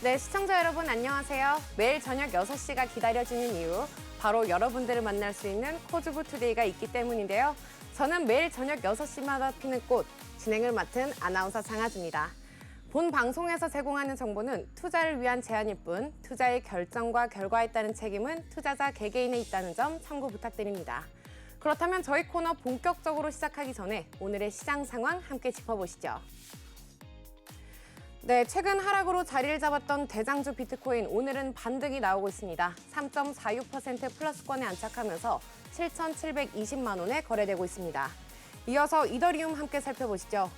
네, 시청자 여러분 안녕하세요. 매일 저녁 6시가 기다려지는 이유, 바로 여러분들을 만날 수 있는 코즈부 투데이가 있기 때문인데요. 저는 매일 저녁 6시마다 피는 꽃, 진행을 맡은 아나운서 장하주입니다. 본 방송에서 제공하는 정보는 투자를 위한 제안일 뿐, 투자의 결정과 결과에 따른 책임은 투자자 개개인에 있다는 점 참고 부탁드립니다. 그렇다면 저희 코너 본격적으로 시작하기 전에 오늘의 시장 상황 함께 짚어보시죠. 네, 최근 하락으로 자리를 잡았던 대장주 비트코인, 오늘은 반등이 나오고 있습니다. 3.46% 플러스권에 안착하면서 7,720만 원에 거래되고 있습니다. 이어서 이더리움 함께 살펴보시죠.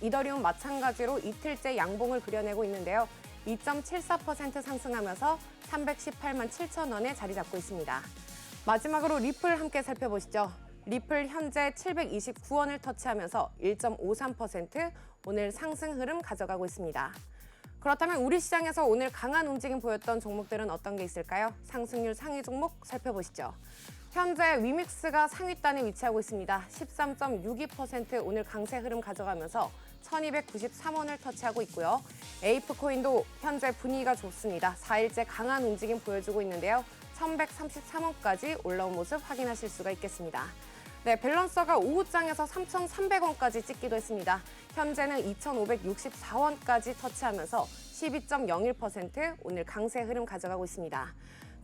이더리움 마찬가지로 이틀째 양봉을 그려내고 있는데요. 2.74% 상승하면서 318만 7천 원에 자리 잡고 있습니다. 마지막으로 리플 함께 살펴보시죠. 리플 현재 729원을 터치하면서 1.53% 오늘 상승 흐름 가져가고 있습니다. 그렇다면 우리 시장에서 오늘 강한 움직임 보였던 종목들은 어떤 게 있을까요? 상승률 상위 종목 살펴보시죠. 현재 위믹스가 상위단에 위치하고 있습니다. 13.62% 오늘 강세 흐름 가져가면서 1293원을 터치하고 있고요. 에이프코인도 현재 분위기가 좋습니다. 4일째 강한 움직임 보여주고 있는데요. 1133원까지 올라온 모습 확인하실 수가 있겠습니다. 네, 밸런서가 오후장에서 3,300원까지 찍기도 했습니다. 현재는 2,564원까지 터치하면서 12.01% 오늘 강세 흐름 가져가고 있습니다.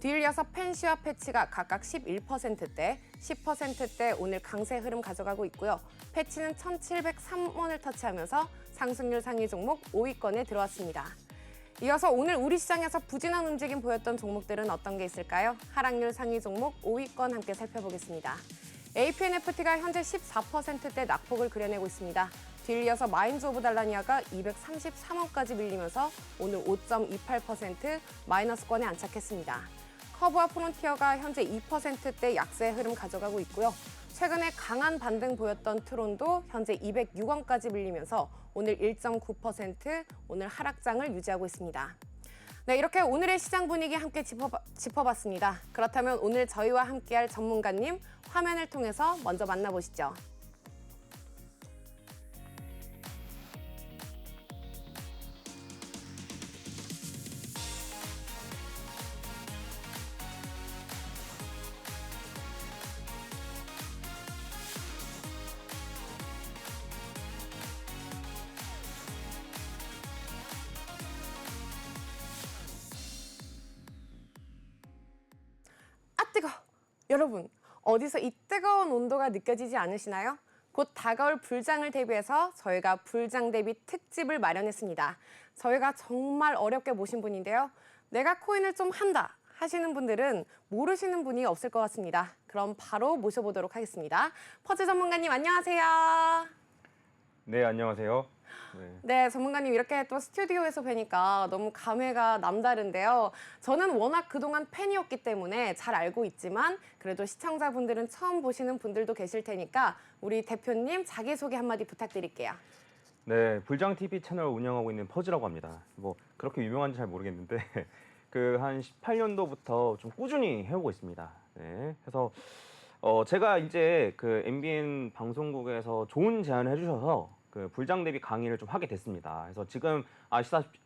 뒤이어서 펜시와 패치가 각각 11%대, 10%대 오늘 강세 흐름 가져가고 있고요. 패치는 1,703원을 터치하면서 상승률 상위 종목 5위권에 들어왔습니다. 이어서 오늘 우리 시장에서 부진한 움직임 보였던 종목들은 어떤 게 있을까요? 하락률 상위 종목 5위권 함께 살펴보겠습니다. APNFT가 현재 14%대 낙폭을 그려내고 있습니다. 뒤이어서 마인즈 오브 달라니아가 233원까지 밀리면서 오늘 5.28% 마이너스권에 안착했습니다. 커브와 프론티어가 현재 2%대 약세 흐름 가져가고 있고요. 최근에 강한 반등 보였던 트론도 현재 206원까지 밀리면서 오늘 1.9% 오늘 하락장을 유지하고 있습니다. 네, 이렇게 오늘의 시장 분위기 함께 짚어봤습니다. 그렇다면 오늘 저희와 함께할 전문가님 화면을 통해서 먼저 만나보시죠. 뜨거! 여러분, 어디서 이 뜨거운 온도가 느껴지지 않으시나요? 곧 다가올 불장을 대비해서 저희가 불장 대비 특집을 마련했습니다. 저희가 정말 어렵게 모신 분인데요. 내가 코인을 좀 한다 하시는 분들은 모르시는 분이 없을 것 같습니다. 그럼 바로 모셔보도록 하겠습니다. 퍼즐 전문가님 안녕하세요. 네, 안녕하세요. 네, 전문가님 이렇게 또 스튜디오에서 뵈니까 너무 감회가 남다른데요. 저는 워낙 그동안 팬이었기 때문에 잘 알고 있지만 그래도 시청자분들은 처음 보시는 분들도 계실 테니까 우리 대표님 자기소개 한마디 부탁드릴게요. 네, 불장TV 채널 운영하고 있는 퍼즈라고 합니다. 뭐 그렇게 유명한지 잘 모르겠는데 그 한 18년도부터 좀 꾸준히 해오고 있습니다. 네, 그래서 제가 이제 그 MBN 방송국에서 좋은 제안을 해주셔서 그 불장 대비 강의를 좀 하게 됐습니다. 그래서 지금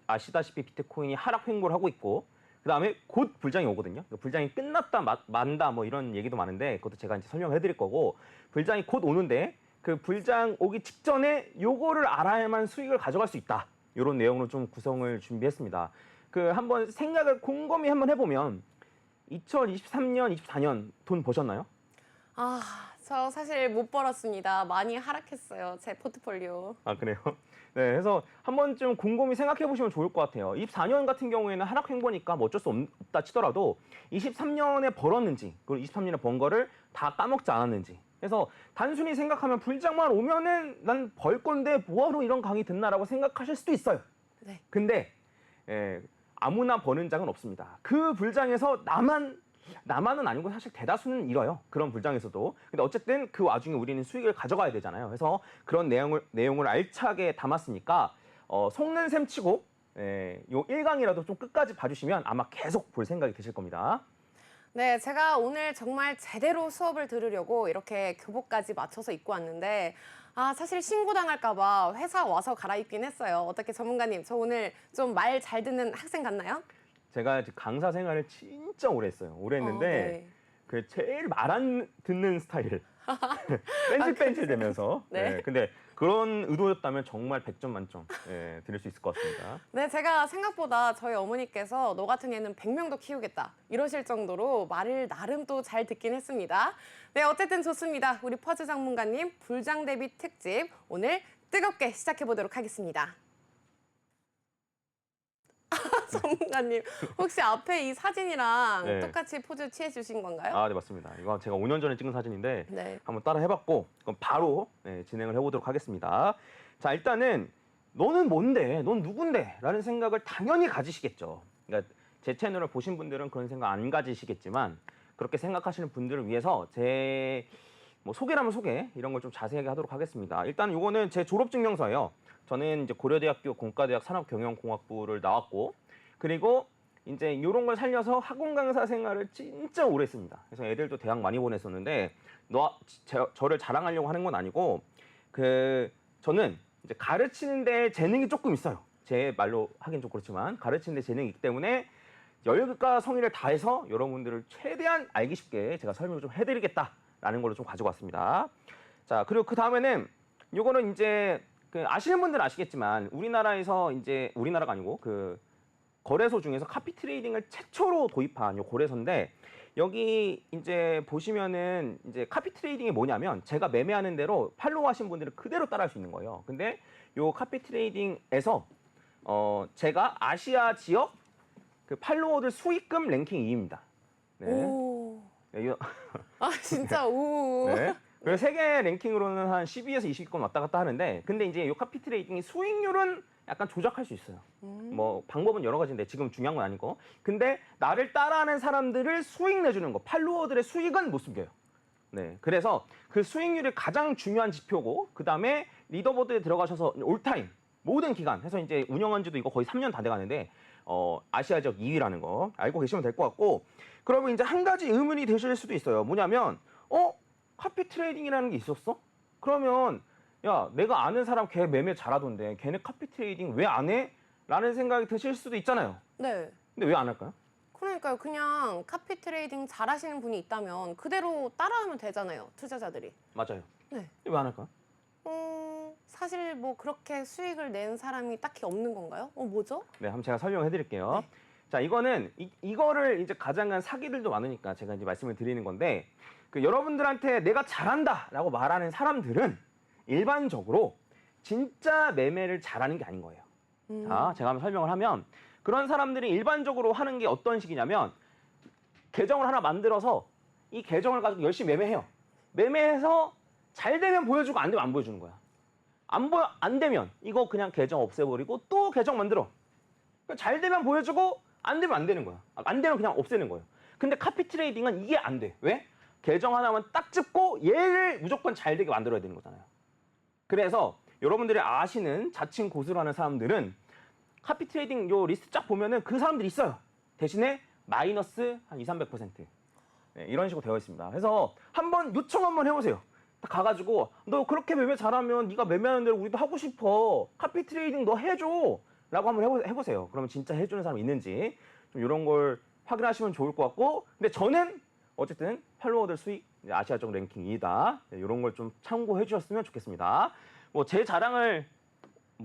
아시다시피 비트코인이 하락 횡보를 하고 있고 그 다음에 곧 불장이 오거든요. 불장이 끝났다 만다 뭐 이런 얘기도 많은데 그것도 제가 이제 설명해 드릴 거고 불장이 곧 오는데 그 불장 오기 직전에 요거를 알아야만 수익을 가져갈 수 있다. 이런 내용으로 좀 구성을 준비했습니다. 그 한번 생각을 곰곰이 한번 해보면 2023년, 24년 돈 버셨나요? 저 사실 못 벌었습니다. 많이 하락했어요, 제 포트폴리오. 아, 그래요? 네, 그래서 한 번쯤 곰곰이 생각해 보시면 좋을 것 같아요. 24년 같은 경우에는 하락 횡보니까 뭐 어쩔 수 없다 치더라도 23년에 벌었는지 그리고 23년에 번 거를 다 까먹지 않았는지. 그래서 단순히 생각하면 불장만 오면은 난 벌 건데 뭐하러 이런 강의 듣나라고 생각하실 수도 있어요. 네. 근데 아무나 버는 장은 없습니다. 그 불장에서 나만은 아니고 사실 대다수는 잃어요. 그런 불장에서도. 근데 어쨌든 그 와중에 우리는 수익을 가져가야 되잖아요. 그래서 그런 내용을 알차게 담았으니까 속는 셈 치고 요 1강이라도 좀 끝까지 봐주시면 아마 계속 볼 생각이 드실 겁니다. 네, 제가 오늘 정말 제대로 수업을 들으려고 이렇게 교복까지 맞춰서 입고 왔는데 아, 사실 신고당할까 봐 회사 와서 갈아입긴 했어요. 어떻게 전문가님, 저 오늘 좀 말 잘 듣는 학생 같나요? 제가 강사 생활을 진짜 오래 했어요. 오래 했는데 네. 그 제일 말 안 듣는 스타일. 뺀질뺀질 되면서. 네. 네. 근데 그런 의도였다면 정말 100점 만점 드릴 수 있을 것 같습니다. 네, 제가 생각보다 저희 어머니께서 너 같은 애는 100명도 키우겠다 이러실 정도로 말을 나름 또 잘 듣긴 했습니다. 네, 어쨌든 좋습니다. 우리 퍼즐 전문가님 불장 대비 특집 오늘 뜨겁게 시작해 보도록 하겠습니다. 전문가님, 혹시 앞에 이 사진이랑 네. 똑같이 포즈 취해 주신 건가요? 아, 네, 맞습니다. 이거 제가 5년 전에 찍은 사진인데 네. 한번 따라 해봤고 그럼 바로 진행을 해보도록 하겠습니다. 자, 일단은 너는 뭔데? 넌 누군데? 라는 생각을 당연히 가지시겠죠. 그러니까 제 채널을 보신 분들은 그런 생각 안 가지시겠지만 그렇게 생각하시는 분들을 위해서 제 소개라면 소개 이런 걸 좀 자세하게 하도록 하겠습니다. 일단 이거는 제 졸업증명서예요. 저는 이제 고려대학교 공과대학 산업경영공학부를 나왔고 그리고 이제 이런 걸 살려서 학원 강사 생활을 진짜 오래 했습니다. 그래서 애들도 대학 많이 보냈었는데 저를 자랑하려고 하는 건 아니고 저는 이제 가르치는 데 재능이 조금 있어요. 제 말로 하긴 좀 그렇지만 가르치는 데 재능이 있기 때문에 열과 성의를 다해서 여러분들을 최대한 알기 쉽게 제가 설명을 좀 해드리겠다라는 걸로 좀 가지고 왔습니다. 자, 그리고 그 다음에는 요거는 이제 아시는 분들은 아시겠지만 우리나라에서 이제 우리나라가 아니고 거래소 중에서 카피 트레이딩을 최초로 도입한 요 거래소인데 여기 이제 보시면은 이제 카피 트레이딩이 뭐냐면 제가 매매하는 대로 팔로우 하신 분들은 그대로 따라할 수 있는 거예요. 근데 요 카피 트레이딩에서 제가 아시아 지역 팔로워들 수익금 랭킹 2위입니다. 네. 오. 네, 아, 진짜 오. 네. 그래서 세계 랭킹으로는 한 12에서 20위권 왔다 갔다 하는데 근데 이제 이 카피 트레이딩이 수익률은 약간 조작할 수 있어요. 뭐 방법은 여러 가지인데 지금 중요한 건 아니고. 근데 나를 따라하는 사람들을 수익 내주는 거, 팔로워들의 수익은 못 숨겨요. 네, 그래서 그 수익률이 가장 중요한 지표고 그 다음에 리더보드에 들어가셔서 올타임 모든 기간 해서 이제 운영한 지도 이거 거의 3년 다 돼가는데 아시아 지역 2위라는 거 알고 계시면 될 것 같고 그러면 이제 한 가지 의문이 되실 수도 있어요. 뭐냐면 카피 트레이딩이라는 게 있었어? 그러면 야, 내가 아는 사람 걔 매매 잘하던데 걔네 카피 트레이딩 왜 안 해? 라는 생각이 드실 수도 있잖아요. 네. 근데 왜 안 할까요? 그러니까요. 그냥 카피 트레이딩 잘하시는 분이 있다면 그대로 따라하면 되잖아요. 투자자들이. 맞아요. 네. 왜 안 할까요? 사실 뭐 그렇게 수익을 낸 사람이 딱히 없는 건가요? 뭐죠? 네, 한번 제가 설명해 드릴게요. 네. 자, 이거는 이거를 이제 가장한 사기들도 많으니까 제가 이제 말씀을 드리는 건데 여러분들한테 내가 잘한다라고 말하는 사람들은 일반적으로 진짜 매매를 잘하는 게 아닌 거예요. 자, 제가 한번 설명을 하면 그런 사람들이 일반적으로 하는 게 어떤 식이냐면 계정을 하나 만들어서 이 계정을 가지고 열심히 매매해요. 매매해서 잘 되면 보여주고 안 되면 안 보여주는 거야. 안 되면 이거 그냥 계정 없애버리고 또 계정 만들어. 잘 되면 보여주고 안 되면 안 되는 거야. 안 되면 그냥 없애는 거예요. 근데 카피 트레이딩은 이게 안 돼. 왜? 계정 하나만 딱 짚고 얘를 무조건 잘 되게 만들어야 되는 거잖아요. 그래서 여러분들이 아시는 자칭 고수를 하는 사람들은 카피 트레이딩 요 리스트 쫙 보면은 그 사람들이 있어요. 대신에 마이너스 한 200~300%. 네, 이런 식으로 되어 있습니다. 그래서 한번 요청 한번 해보세요. 딱 가가지고 너 그렇게 매매 잘하면 네가 매매하는 대로 우리도 하고 싶어. 카피 트레이딩 너 해줘. 라고 한번 해보세요. 그러면 진짜 해주는 사람이 있는지 좀 이런 걸 확인하시면 좋을 것 같고 근데 저는 어쨌든 팔로워들 수익 아시아적 랭킹 2위다. 네, 이런 걸 좀 참고해 주셨으면 좋겠습니다. 뭐 제 자랑을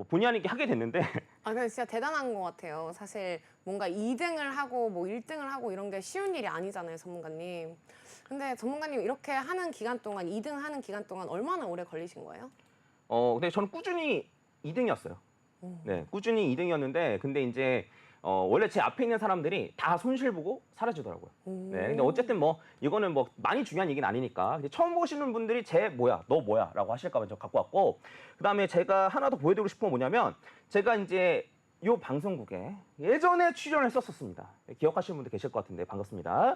본의 아니게 하게 됐는데 근데 진짜 대단한 것 같아요. 사실 뭔가 2등을 하고 뭐 1등을 하고 이런 게 쉬운 일이 아니잖아요, 전문가님. 근데 전문가님 이렇게 하는 기간 동안 2등 하는 기간 동안 얼마나 오래 걸리신 거예요? 근데 저는 꾸준히 2등이었어요. 네, 꾸준히 2등이었는데 근데 이제 원래 제 앞에 있는 사람들이 다 손실 보고 사라지더라고요. 네, 근데 어쨌든 이거는 많이 중요한 얘기는 아니니까. 근데 처음 보시는 분들이 너 뭐야? 라고 하실까봐 저 갖고 왔고, 그 다음에 제가 하나 더 보여드리고 싶은 건 뭐냐면, 제가 이제 요 방송국에 예전에 출연을 했었습니다. 기억하시는 분들 계실 것 같은데 반갑습니다.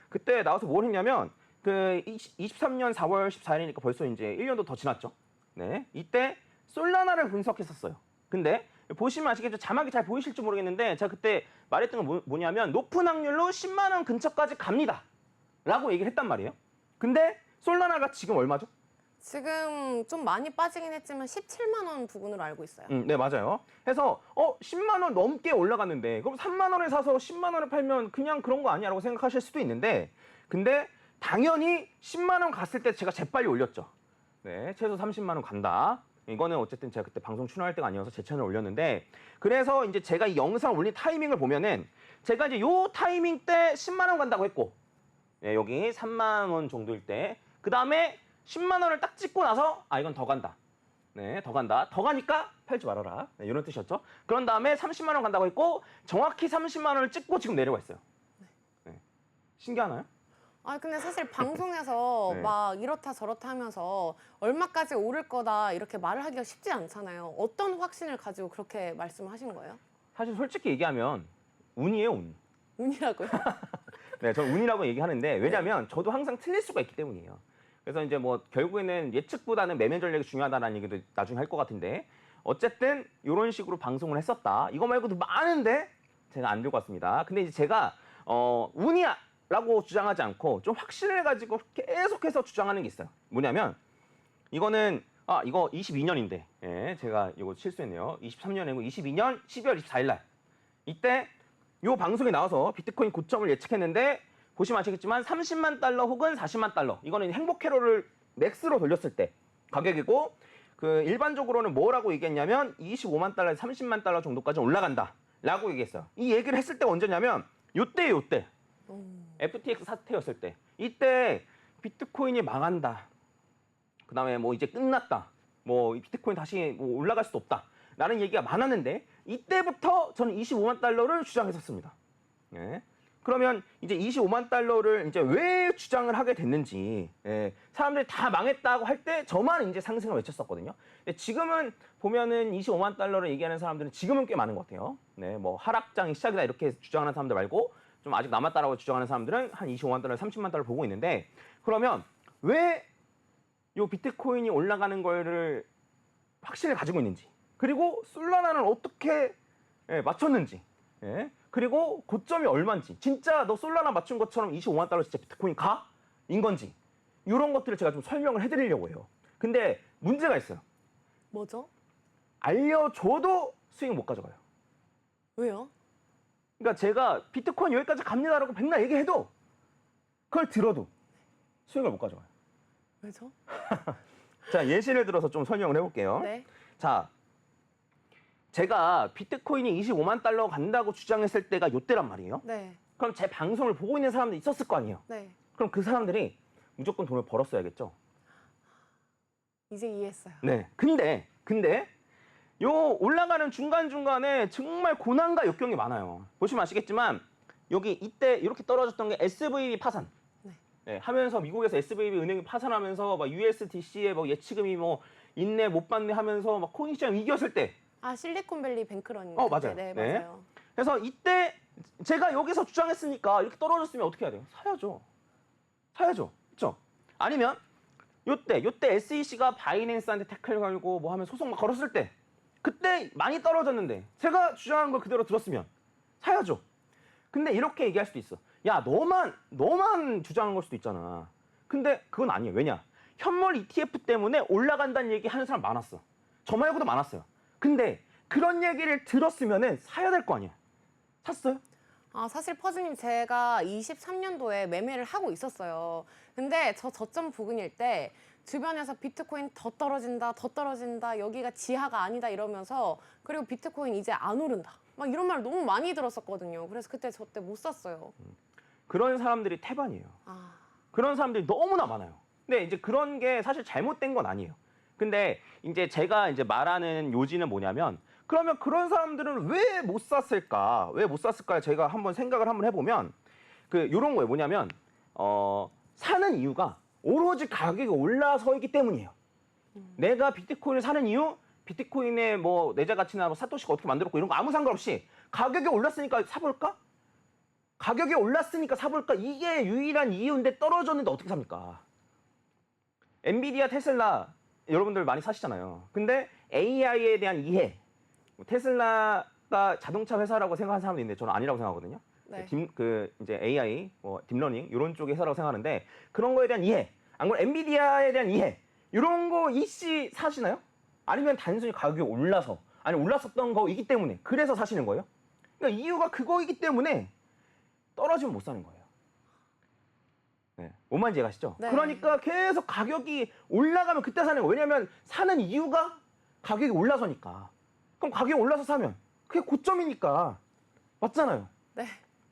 그때 나와서 뭘 했냐면, 23년 4월 14일이니까 벌써 이제 1년도 더 지났죠. 네, 이때 솔라나를 분석했었어요. 근데 보시면 아시겠죠? 자막이 잘 보이실지 모르겠는데 제가 그때 말했던 건 뭐냐면 높은 확률로 10만 원 근처까지 갑니다. 라고 얘기를 했단 말이에요. 근데 솔라나가 지금 얼마죠? 지금 좀 많이 빠지긴 했지만 17만 원 부근으로 알고 있어요. 네, 맞아요. 해서 10만 원 넘게 올라갔는데 그럼 3만 원에 사서 10만 원에 팔면 그냥 그런 거 아니야라고 생각하실 수도 있는데 근데 당연히 10만 원 갔을 때 제가 재빨리 올렸죠. 네, 최소 30만 원 간다. 이거는 어쨌든 제가 그때 방송 출연할 때가 아니어서 제 채널 올렸는데 그래서 이제 제가 이 영상 올린 타이밍을 보면은 제가 이제 요 타이밍 때 10만 원 간다고 했고 네, 여기 3만 원 정도일 때 그다음에 10만 원을 딱 찍고 나서 이건 더 간다. 네, 더 간다. 더 가니까 팔지 말아라. 네, 이런 뜻이었죠. 그런 다음에 30만 원 간다고 했고 정확히 30만 원을 찍고 지금 내려가 있어요. 네. 신기하나요? 근데 사실 방송에서 네. 막 이렇다 저렇다 하면서 얼마까지 오를 거다 이렇게 말을 하기가 쉽지 않잖아요. 어떤 확신을 가지고 그렇게 말씀하신 거예요? 사실 솔직히 얘기하면 운이에요, 운. 운이라고요? 네, 저는 운이라고 얘기하는데 왜냐면 저도 항상 틀릴 수가 있기 때문이에요. 그래서 이제 뭐 결국에는 예측보다는 매매 전략이 중요하다는 얘기도 나중에 할 것 같은데 어쨌든 이런 식으로 방송을 했었다. 이거 말고도 많은데 제가 안 들고 왔습니다. 근데 이제 제가 운이야라고 주장하지 않고 좀 확신을 가지고 계속해서 주장하는 게 있어요. 뭐냐면 이거는 이거 22년인데 예, 제가 이거 실수했네요. 23년이고 22년 12월 24일 날 이때 요 방송에 나와서 비트코인 고점을 예측했는데 보시면 아시겠지만 30만 달러 혹은 40만 달러 이거는 행복 회로를 맥스로 돌렸을 때 가격이고 그 일반적으로는 뭐라고 얘기했냐면 25만 달러에서 30만 달러 정도까지 올라간다라고 얘기했어요. 이 얘기를 했을 때가 언제냐면 요때 FTX 사태였을 때 이때 비트코인이 망한다. 그다음에 뭐 이제 끝났다. 뭐 비트코인 다시 뭐 올라갈 수도 없다. 라는 얘기가 많았는데 이때부터 저는 25만 달러를 주장했었습니다. 예. 그러면 이제 25만 달러를 이제 왜 주장을 하게 됐는지 사람들이 다 망했다고 할 때 저만 이제 상승을 외쳤었거든요. 근데 지금은 보면은 25만 달러를 얘기하는 사람들은 지금은 꽤 많은 것 같아요. 네, 뭐 하락장이 시작이다 이렇게 주장하는 사람들 말고 좀 아직 남았다라고 주장하는 사람들은 한 25만 달러, 30만 달러 보고 있는데 그러면 왜 요 비트코인이 올라가는 거를 확신을 가지고 있는지 그리고 솔라나는 어떻게 맞췄는지 그리고 고점이 얼마인지 진짜 너 솔라나 맞춘 것처럼 25만 달러 진짜 비트코인 가? 인 건지 이런 것들을 제가 좀 설명을 해드리려고 해요. 근데 문제가 있어요. 뭐죠? 알려줘도 수익 못 가져가요. 왜요? 그러니까 제가 비트코인 여기까지 갑니다라고 백날 얘기해도 그걸 들어도 수익을 못 가져가요. 왜죠? 자, 예시를 들어서 좀 설명을 해볼게요. 네. 자, 제가 비트코인이 25만 달러 간다고 주장했을 때가 요때란 말이에요. 네. 그럼 제 방송을 보고 있는 사람들이 있었을 거 아니에요. 네. 그럼 그 사람들이 무조건 돈을 벌었어야겠죠. 이제 이해했어요. 네. 근데 요 올라가는 중간중간에 정말 고난과 역경이 많아요. 보시면 아시겠지만 여기 이때 이렇게 떨어졌던 게 SVB 파산. 네, 하면서 미국에서 SVB 은행이 파산하면서 막 USDC의 뭐 예치금이 뭐 인내 못 받네 하면서 막 코인 시장 위기였을 때 실리콘밸리 뱅크런이. 맞아요. 네, 네. 맞아요. 그래서 이때 제가 여기서 주장했으니까 이렇게 떨어졌으면 어떻게 해야 돼요? 사야죠. 그렇죠? 아니면 요때 SEC가 바이낸스한테 태클 걸고 뭐 하면 소송 막 걸었을 때 그때 많이 떨어졌는데 제가 주장한 걸 그대로 들었으면 사야죠. 근데 이렇게 얘기할 수도 있어. 야, 너만 주장한 걸 수도 있잖아. 근데 그건 아니에요. 왜냐? 현물 ETF 때문에 올라간다는 얘기 하는 사람 많았어. 저 말고도 많았어요. 근데 그런 얘기를 들었으면은 사야 될 거 아니야. 샀어요? 사실 퍼즈님 제가 23년도에 매매를 하고 있었어요. 근데 저 저점 부근일 때 주변에서 비트코인 더 떨어진다, 여기가 지하가 아니다 이러면서 그리고 비트코인 이제 안 오른다. 막 이런 말 너무 많이 들었었거든요. 그래서 그때 저 때 못 샀어요. 그런 사람들이 태반이에요. 그런 사람들이 너무나 많아요. 근데 이제 그런 게 사실 잘못된 건 아니에요. 근데 이제 제가 이제 말하는 요지는 뭐냐면 그러면 그런 사람들은 왜 못 샀을까? 왜 못 샀을까? 제가 한번 생각을 한번 해보면 요런 거예요. 뭐냐면 사는 이유가 오로지 가격이 올라서 있기 때문이에요. 내가 비트코인을 사는 이유, 비트코인의 뭐 내재 가치나 뭐 사토시가 어떻게 만들었고 이런 거 아무 상관없이 가격이 올랐으니까 사볼까? 가격이 올랐으니까 사볼까? 이게 유일한 이유인데 떨어졌는데 어떻게 삽니까? 엔비디아, 테슬라 여러분들 많이 사시잖아요. 근데 AI에 대한 이해, 테슬라가 자동차 회사라고 생각하는 사람도 있는데 저는 아니라고 생각하거든요. 네. 이제 AI, 딥러닝 이런 쪽의 회사라고 생각하는데 그런 거에 대한 이해, 안 그러면 엔비디아에 대한 이해 이런 거 이씨 사시나요? 아니면 단순히 가격이 올라서 아니 올랐었던 거이기 때문에 그래서 사시는 거예요? 그러니까 이유가 그거이기 때문에 떨어지면 못 사는 거예요. 네, 뭔 말인지 이해가시죠? 네. 그러니까 계속 가격이 올라가면 그때 사는 거예요. 왜냐하면 사는 이유가 가격이 올라서니까. 그럼 가격이 올라서 사면 그게 고점이니까 맞잖아요. 네.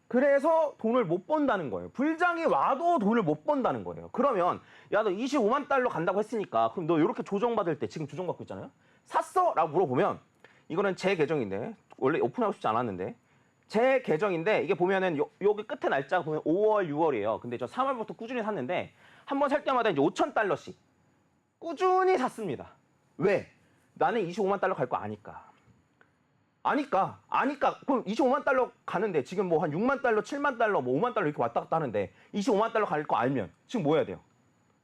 그래서 돈을 못 번다는 거예요. 불장이 와도 돈을 못 번다는 거예요. 그러면 야 너 25만 달러 간다고 했으니까 그럼 너 이렇게 조정받을 때 지금 조정받고 있잖아요. 샀어? 라고 물어보면 이거는 제 계정인데 원래 오픈하고 싶지 않았는데 제 계정인데 이게 보면은 여기 끝에 날짜가 보면 5월, 6월이에요. 근데 저 3월부터 꾸준히 샀는데 한 번 살 때마다 이제 5,000달러씩 꾸준히 샀습니다. 왜? 나는 25만 달러 갈 거 아니까. 아니까. 그럼 25만 달러 가는데 지금 뭐 한 6만 달러, 7만 달러, 뭐 5만 달러 이렇게 왔다 갔다 하는데 25만 달러 갈 거 알면 지금 뭐 해야 돼요?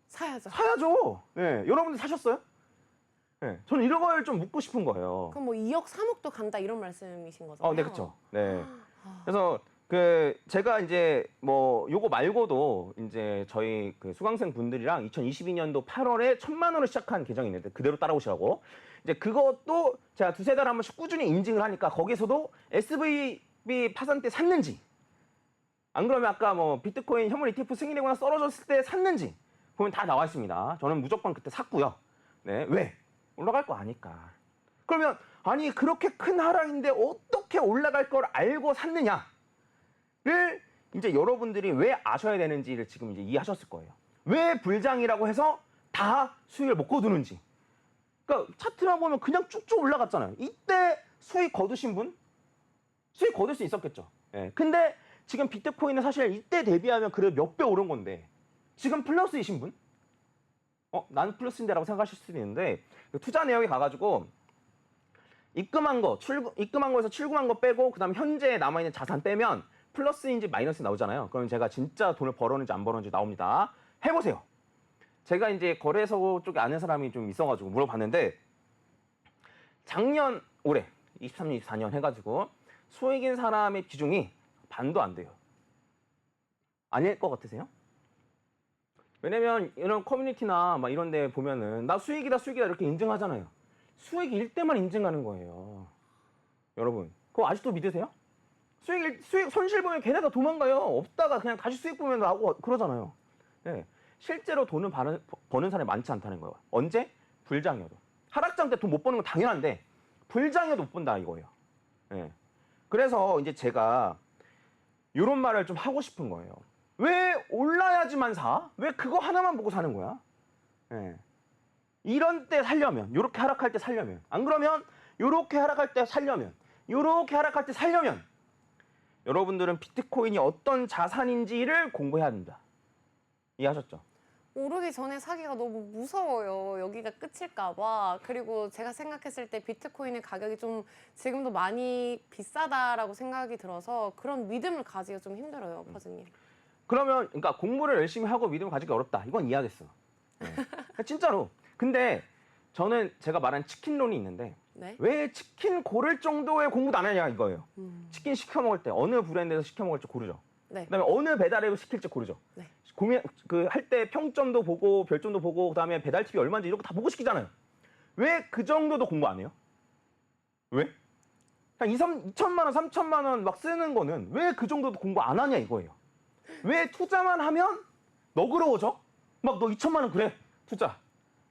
사야죠. 사야죠. 네, 여러분들 사셨어요? 네, 저는 이런 걸 좀 묻고 싶은 거예요. 그럼 뭐 2억, 3억도 간다 이런 말씀이신 거잖아요. 네, 그렇죠. 네. 그래서 그 제가 이제 뭐 요거 말고도 이제 저희 그 수강생 분들이랑 2022년도 8월에 1,000만 원을 시작한 계정이 있는데 그대로 따라오시라고. 이제 그것도 제가 두세 달 한 번씩 꾸준히 인증을 하니까 거기서도 SVB 파산 때 샀는지 안 그러면 아까 뭐 비트코인 현물 ETF 승인되거나 떨어졌을 때 샀는지 보면 다 나와 있습니다. 저는 무조건 그때 샀고요. 네, 왜? 올라갈 거 아니까. 그러면 아니 그렇게 큰 하락인데 어떻게 올라갈 걸 알고 샀느냐를 이제 여러분들이 왜 아셔야 되는지를 지금 이제 이해하셨을 거예요. 왜 불장이라고 해서 다 수익을 못 거두는지. 그러니까 차트만 보면 그냥 쭉쭉 올라갔잖아요. 이때 수익 거두신 분? 수익 거둘 수 있었겠죠. 예. 근데 지금 비트코인은 사실 이때 대비하면 그래도 몇 배 오른 건데 지금 플러스이신 분? 나는 플러스인데라고 생각하실 수도 있는데 투자 내역에 가가지고 입금한 거에서 출금한 거 빼고 그다음 현재 남아있는 자산 빼면 플러스인지 마이너스 나오잖아요. 그럼 제가 진짜 돈을 벌었는지 안 벌었는지 나옵니다. 해보세요. 제가 이제 거래소 쪽에 아는 사람이 좀 있어가지고 물어봤는데 작년 올해 23년, 24년 해가지고 수익인 사람의 비중이 반도 안 돼요. 아닐 것 같으세요? 왜냐면 이런 커뮤니티나 막 이런 데 보면은 나 수익이다 이렇게 인증하잖아요. 수익일 때만 인증하는 거예요. 여러분, 그거 아직도 믿으세요? 수익 손실 보면 걔네 다 도망가요. 없다가 그냥 다시 수익 보면 나오고 그러잖아요. 네. 실제로 돈을 버는 사람이 많지 않다는 거예요. 언제? 불장이어도. 하락장 때 돈 못 버는 건 당연한데 불장이어도 못 본다 이거예요. 네. 그래서 이제 제가 이런 말을 좀 하고 싶은 거예요. 왜 올라야지만 사? 왜 그거 하나만 보고 사는 거야? 네. 이런 때 살려면, 요렇게 하락할 때 살려면, 안 그러면 요렇게 하락할 때 살려면, 요렇게 하락할 때 살려면 여러분들은 비트코인이 어떤 자산인지를 공부해야 합니다. 이해하셨죠? 오르기 전에 사기가 너무 무서워요. 여기가 끝일까 봐. 그리고 제가 생각했을 때 비트코인의 가격이 좀 지금도 많이 비싸다라고 생각이 들어서 그런 믿음을 가지기가 좀 힘들어요, 퍼즈님. 그러면 그러니까 공부를 열심히 하고 믿음을 가지기 어렵다. 이건 이해하겠어. 네. 진짜로. 근데 저는 제가 말한 치킨론이 있는데 네? 왜 치킨 고를 정도의 공부도 안 하냐 이거예요. 치킨 시켜 먹을 때 어느 브랜드에서 시켜 먹을지 고르죠. 네. 그다음에 어느 배달앱을 시킬지 고르죠. 네. 고민 할 때 평점도 보고 별점도 보고 그다음에 배달 팁이 얼마인지 이런 거 다 보고 시키잖아요. 왜 그 정도도 공부 안 해요? 왜? 한 2천만 원, 3천만 원 막 쓰는 거는 왜 그 정도도 공부 안 하냐 이거예요. 왜 투자만 하면 너그러워져? 막 너 2천만 원 그래 투자.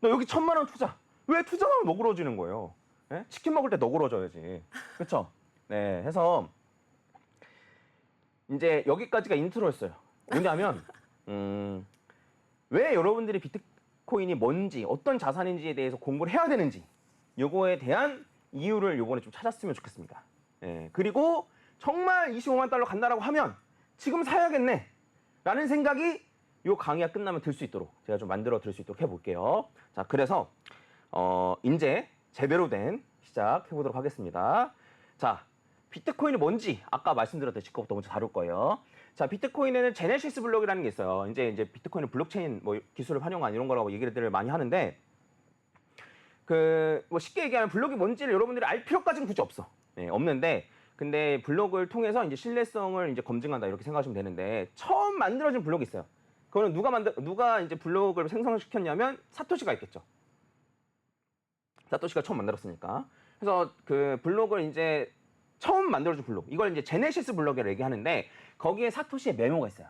너 여기 1,000만 원 투자. 왜 투자만 하면 너그러워지는 거예요? 네? 치킨 먹을 때 너그러워져야지. 그렇죠? 네, 해서 이제 여기까지가 인트로였어요. 뭐냐면 왜 여러분들이 비트코인이 뭔지 어떤 자산인지에 대해서 공부를 해야 되는지 요거에 대한 이유를 요번에 좀 찾았으면 좋겠습니다. 예, 그리고 정말 25만 달러 간다라고 하면 지금 사야겠네 라는 생각이 요 강의가 끝나면 들 수 있도록 제가 좀 만들어 드릴 수 있도록 해볼게요. 자, 그래서 이제 제대로 된 시작해 보도록 하겠습니다. 자, 비트코인이 뭔지 아까 말씀드렸듯이 그것부터 먼저 다룰 거예요. 자, 비트코인에는 제네시스 블록이라는 게 있어요. 이제 비트코인은 블록체인 뭐 기술을 활용한 이런 거라고 얘기를 많이 하는데 그 뭐 쉽게 얘기하면 블록이 뭔지를 여러분들이 알 필요까지는 굳이 없어. 네, 없는데 근데 블록을 통해서 이제 신뢰성을 이제 검증한다 이렇게 생각하시면 되는데 처음 만들어진 블록이 있어요. 그거는 누가 이제 블록을 생성시켰냐면 사토시가 있겠죠. 사토시가 처음 만들었으니까. 그래서 그 블록을 이제 처음 만들어준 블록, 이걸 이제 제네시스 블록이라고 얘기하는데 거기에 사토시의 메모가 있어요.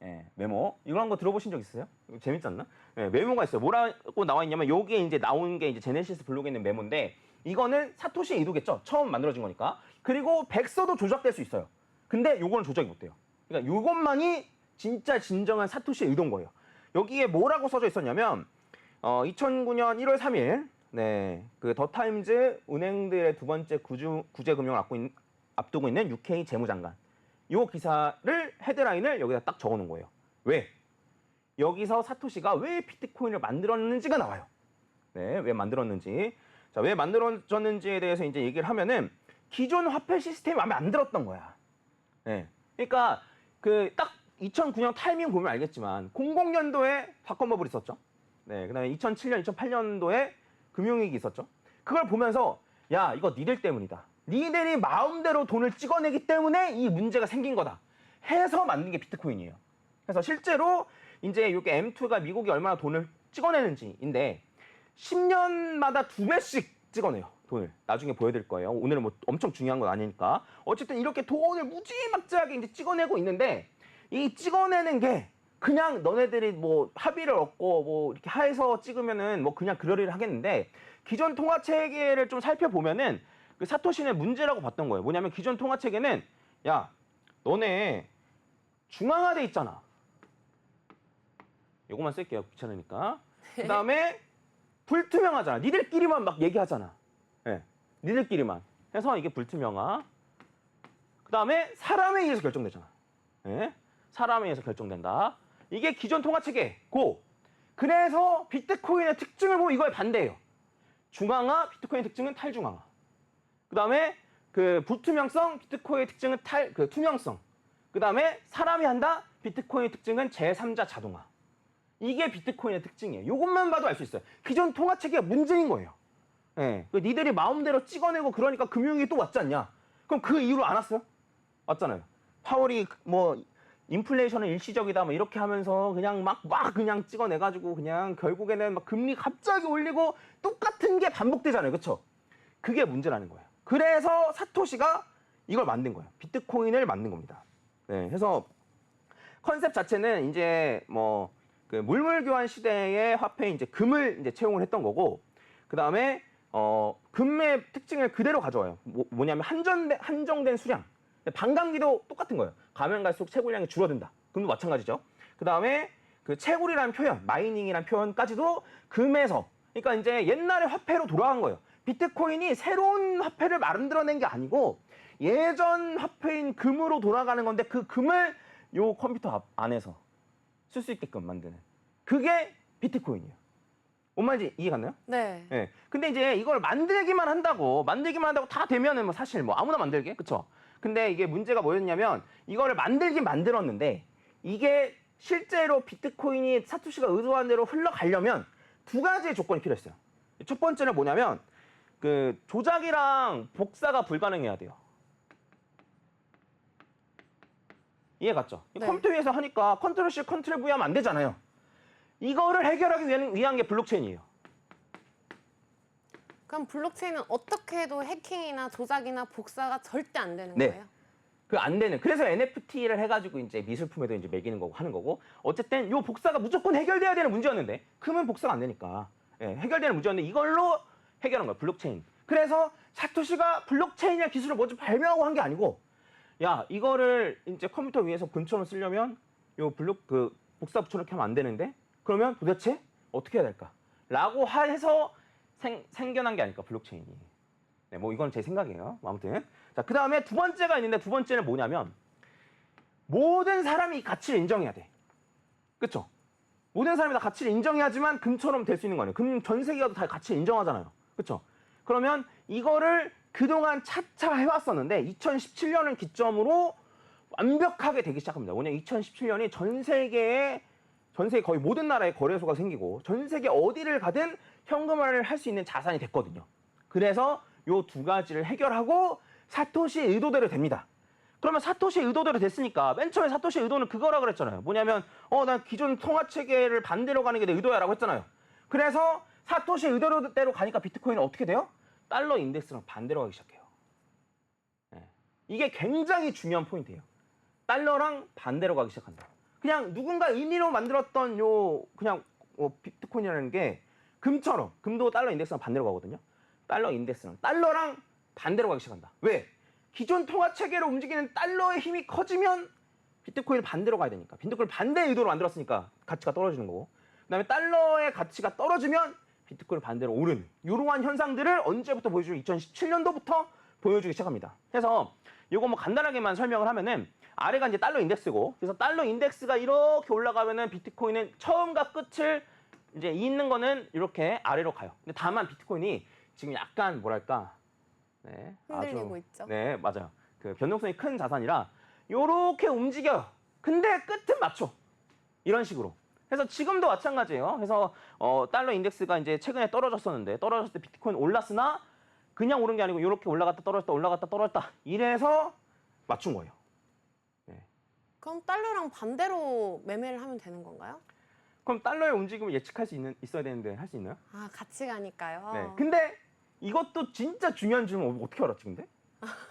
예, 메모. 이거 한 거 들어보신 적 있어요? 이거 재밌지 않나? 예, 메모가 있어요. 뭐라고 나와 있냐면 여기에 이제 나온 게 이제 제네시스 블록에 있는 메모인데 이거는 사토시의 의도겠죠. 처음 만들어진 거니까. 그리고 백서도 조작될 수 있어요. 근데 요거는 조작이 못 돼요. 그러니까 요것만이 진짜 진정한 사토시의 의도인 거예요. 여기에 뭐라고 써져 있었냐면 2009년 1월 3일 네, 그 더 타임즈 은행들의 두 번째 구제 금융을 앞두고 있는 UK 재무장관. 요 기사를 헤드라인을 여기다 딱 적어 놓은 거예요. 왜? 여기서 사토시가 왜 비트코인을 만들었는지가 나와요. 네, 왜 만들었는지. 자, 왜 만들어졌는지에 대해서 이제 얘기를 하면은 기존 화폐 시스템이 마음에 안 들었던 거야. 네. 그러니까 그 딱 2009년 타이밍 보면 알겠지만 00년도에 닷컴 버블이 있었죠. 네, 그다음에 2007년, 2008년도에 금융위기 있었죠. 그걸 보면서 야, 이거 니들 때문이다. 니들이 마음대로 돈을 찍어내기 때문에 이 문제가 생긴 거다. 해서 만든 게 비트코인이에요. 그래서 실제로 이제 이게 M2가 미국이 얼마나 돈을 찍어내는지인데 10년마다 2배씩 찍어내요. 돈을. 나중에 보여드릴 거예요. 오늘은 뭐 엄청 중요한 건 아니니까. 어쨌든 이렇게 돈을 무지막지하게 이제 찍어내고 있는데 이 찍어내는 게 그냥 너네들이 뭐 합의를 얻고 뭐 이렇게 해서 찍으면은 뭐 그냥 그러리를 하겠는데 기존 통화 체계를 좀 살펴보면은 그 사토시는 문제라고 봤던 거예요. 뭐냐면 기존 통화 체계는 야, 너네 중앙화돼 있잖아. 요거만 쓸게요. 귀찮으니까. 그다음에 불투명하잖아. 니들끼리만 막 얘기하잖아. 네, 니들끼리만. 해서 이게 불투명화. 그다음에 사람에 의해서 결정되잖아. 네, 사람에 의해서 결정된다. 이게 기존 통화 체계고. 그래서 비트코인의 특징을 보면 이거에 반대예요. 중앙화, 비트코인 특징은 탈중앙화. 그다음에 그 불투명성, 비트코인의 특징은 투명성. 그다음에 사람이 한다, 비트코인의 특징은 제3자 자동화. 이게 비트코인의 특징이에요. 이것만 봐도 알 수 있어요. 기존 통화 체계가 문제인 거예요. 예. 니들이 마음대로 찍어내고 그러니까 금융위기 또 왔지 않냐? 그럼 그 이후로 안 왔어요? 왔잖아요. 파월이 뭐 인플레이션은 일시적이다 뭐 이렇게 하면서 그냥 막 그냥 찍어내가지고 그냥 결국에는 막 금리 갑자기 올리고 똑같은 게 반복되잖아요. 그렇죠? 그게 문제라는 거예요. 그래서 사토시가 이걸 만든 거예요. 비트코인을 만든 겁니다. 네, 그래서 컨셉 자체는 이제 뭐 그 물물 교환 시대의 화폐에 이제 금을 이제 채용을 했던 거고, 그 다음에 금의 특징을 그대로 가져와요. 뭐냐면 한정된 수량. 반감기도 똑같은 거예요. 가면 갈수록 채굴량이 줄어든다. 금도 마찬가지죠. 그 다음에 그 채굴이라는 표현, 마이닝이라는 표현까지도 금에서, 그러니까 이제 옛날의 화폐로 돌아간 거예요. 비트코인이 새로운 화폐를 만들어낸 게 아니고 예전 화폐인 금으로 돌아가는 건데 그 금을 요 컴퓨터 안에서 쓸 수 있게끔 만드는 그게 비트코인이에요. 뭔 말인지 이해 갔나요? 네. 네. 근데 이제 이걸 만들기만 한다고 다 되면은 뭐 사실 뭐 아무나 만들게, 그쵸? 근데 이게 문제가 뭐였냐면 이거를 만들긴 만들었는데 이게 실제로 비트코인이 사토시가 의도한 대로 흘러가려면 두 가지의 조건이 필요했어요. 첫 번째는 뭐냐면 그 조작이랑 복사가 불가능해야 돼요. 이해 갔죠? 네. 컴퓨터 위에서 하니까 컨트롤 C, 컨트롤 V 하면 안 되잖아요. 이거를 해결하기 위한 게 블록체인이에요. 그럼 블록체인은 어떻게 해도 해킹이나 조작이나 복사가 절대 안 되는 네. 거예요? 그 안 되는. 그래서 NFT를 해가지고 이제 미술품에도 이제 매기는 거고 하는 거고. 어쨌든 요 복사가 무조건 해결돼야 되는 문제였는데 금은 복사가 안 되니까 해결되는 문제였는데 이걸로 해결한 거예요. 블록체인. 그래서 사토시가 블록체인이라는 기술을 먼저 발명하고 한 게 아니고 야, 이거를 이제 컴퓨터 위에서 금처럼 쓰려면 요 복사 붙여넣기 하면 안 되는데 그러면 도대체 어떻게 해야 될까? 라고 해서 생겨난 게 아닐까, 블록체인이. 네, 뭐 이건 제 생각이에요. 아무튼. 자, 그 다음에 두 번째가 있는데 두 번째는 뭐냐면 모든 사람이 이 가치를 인정해야 돼. 그쵸? 모든 사람이 다 가치를 인정해야지만 금처럼 될 수 있는 거 아니에요. 금 전 세계가 다 가치를 인정하잖아요. 그쵸? 그러면 이거를 그동안 차차 해왔었는데 2017년을 기점으로 완벽하게 되기 시작합니다. 뭐냐면 2017년이 전 세계 거의 모든 나라에 거래소가 생기고 전 세계 어디를 가든 현금화를 할 수 있는 자산이 됐거든요. 그래서 요 두 가지를 해결하고 사토시 의도대로 됩니다. 그러면 사토시의 의도대로 됐으니까 맨 처음에 사토시의 의도는 그거라 그랬잖아요. 뭐냐면 난 기존 통화 체계를 반대로 가는 게 내 의도야라고 했잖아요. 그래서 사토시의 의도대로 가니까 비트코인은 어떻게 돼요? 달러 인덱스랑 반대로 가기 시작해요. 네. 이게 굉장히 중요한 포인트예요. 달러랑 반대로 가기 시작한다. 그냥 누군가 임의로 만들었던 그냥 비트코인이라는 게 금처럼 금도 달러 인덱스랑 반대로 가거든요. 달러 인덱스랑 달러랑 반대로 가기 시작한다. 왜? 기존 통화 체계로 움직이는 달러의 힘이 커지면 비트코인을 반대로 가야 되니까. 비트코인을 반대 의도로 만들었으니까 가치가 떨어지는 거고. 그다음에 달러의 가치가 떨어지면 비트코인을 반대로 오르는 이러한 현상들을 언제부터 보여주죠? 2017년도부터 보여주기 시작합니다. 그래서 이거 뭐 간단하게만 설명을 하면은 아래가 이제 달러 인덱스고, 그래서 달러 인덱스가 이렇게 올라가면은 비트코인은 처음과 끝을 이제 있는 거는 이렇게 아래로 가요. 근데 다만 비트코인이 지금 약간 뭐랄까, 네, 흔들리고 있죠. 네, 맞아요. 그 변동성이 큰 자산이라 요렇게 움직여요. 근데 끝은 맞춰. 이런 식으로. 그래서 지금도 마찬가지예요. 그래서 달러 인덱스가 이제 최근에 떨어졌었는데 떨어졌을 때 비트코인 올랐으나 그냥 오른 게 아니고 이렇게 올라갔다 떨어졌다 올라갔다 떨어졌다 이래서 맞춘 거예요. 네. 그럼 달러랑 반대로 매매를 하면 되는 건가요? 그럼 달러의 움직임을 예측할 수 있어야 되는데 할 수 있나요? 아, 같이 가니까요. 네. 근데 이것도 진짜 중요한 질문. 어떻게 알았지 근데?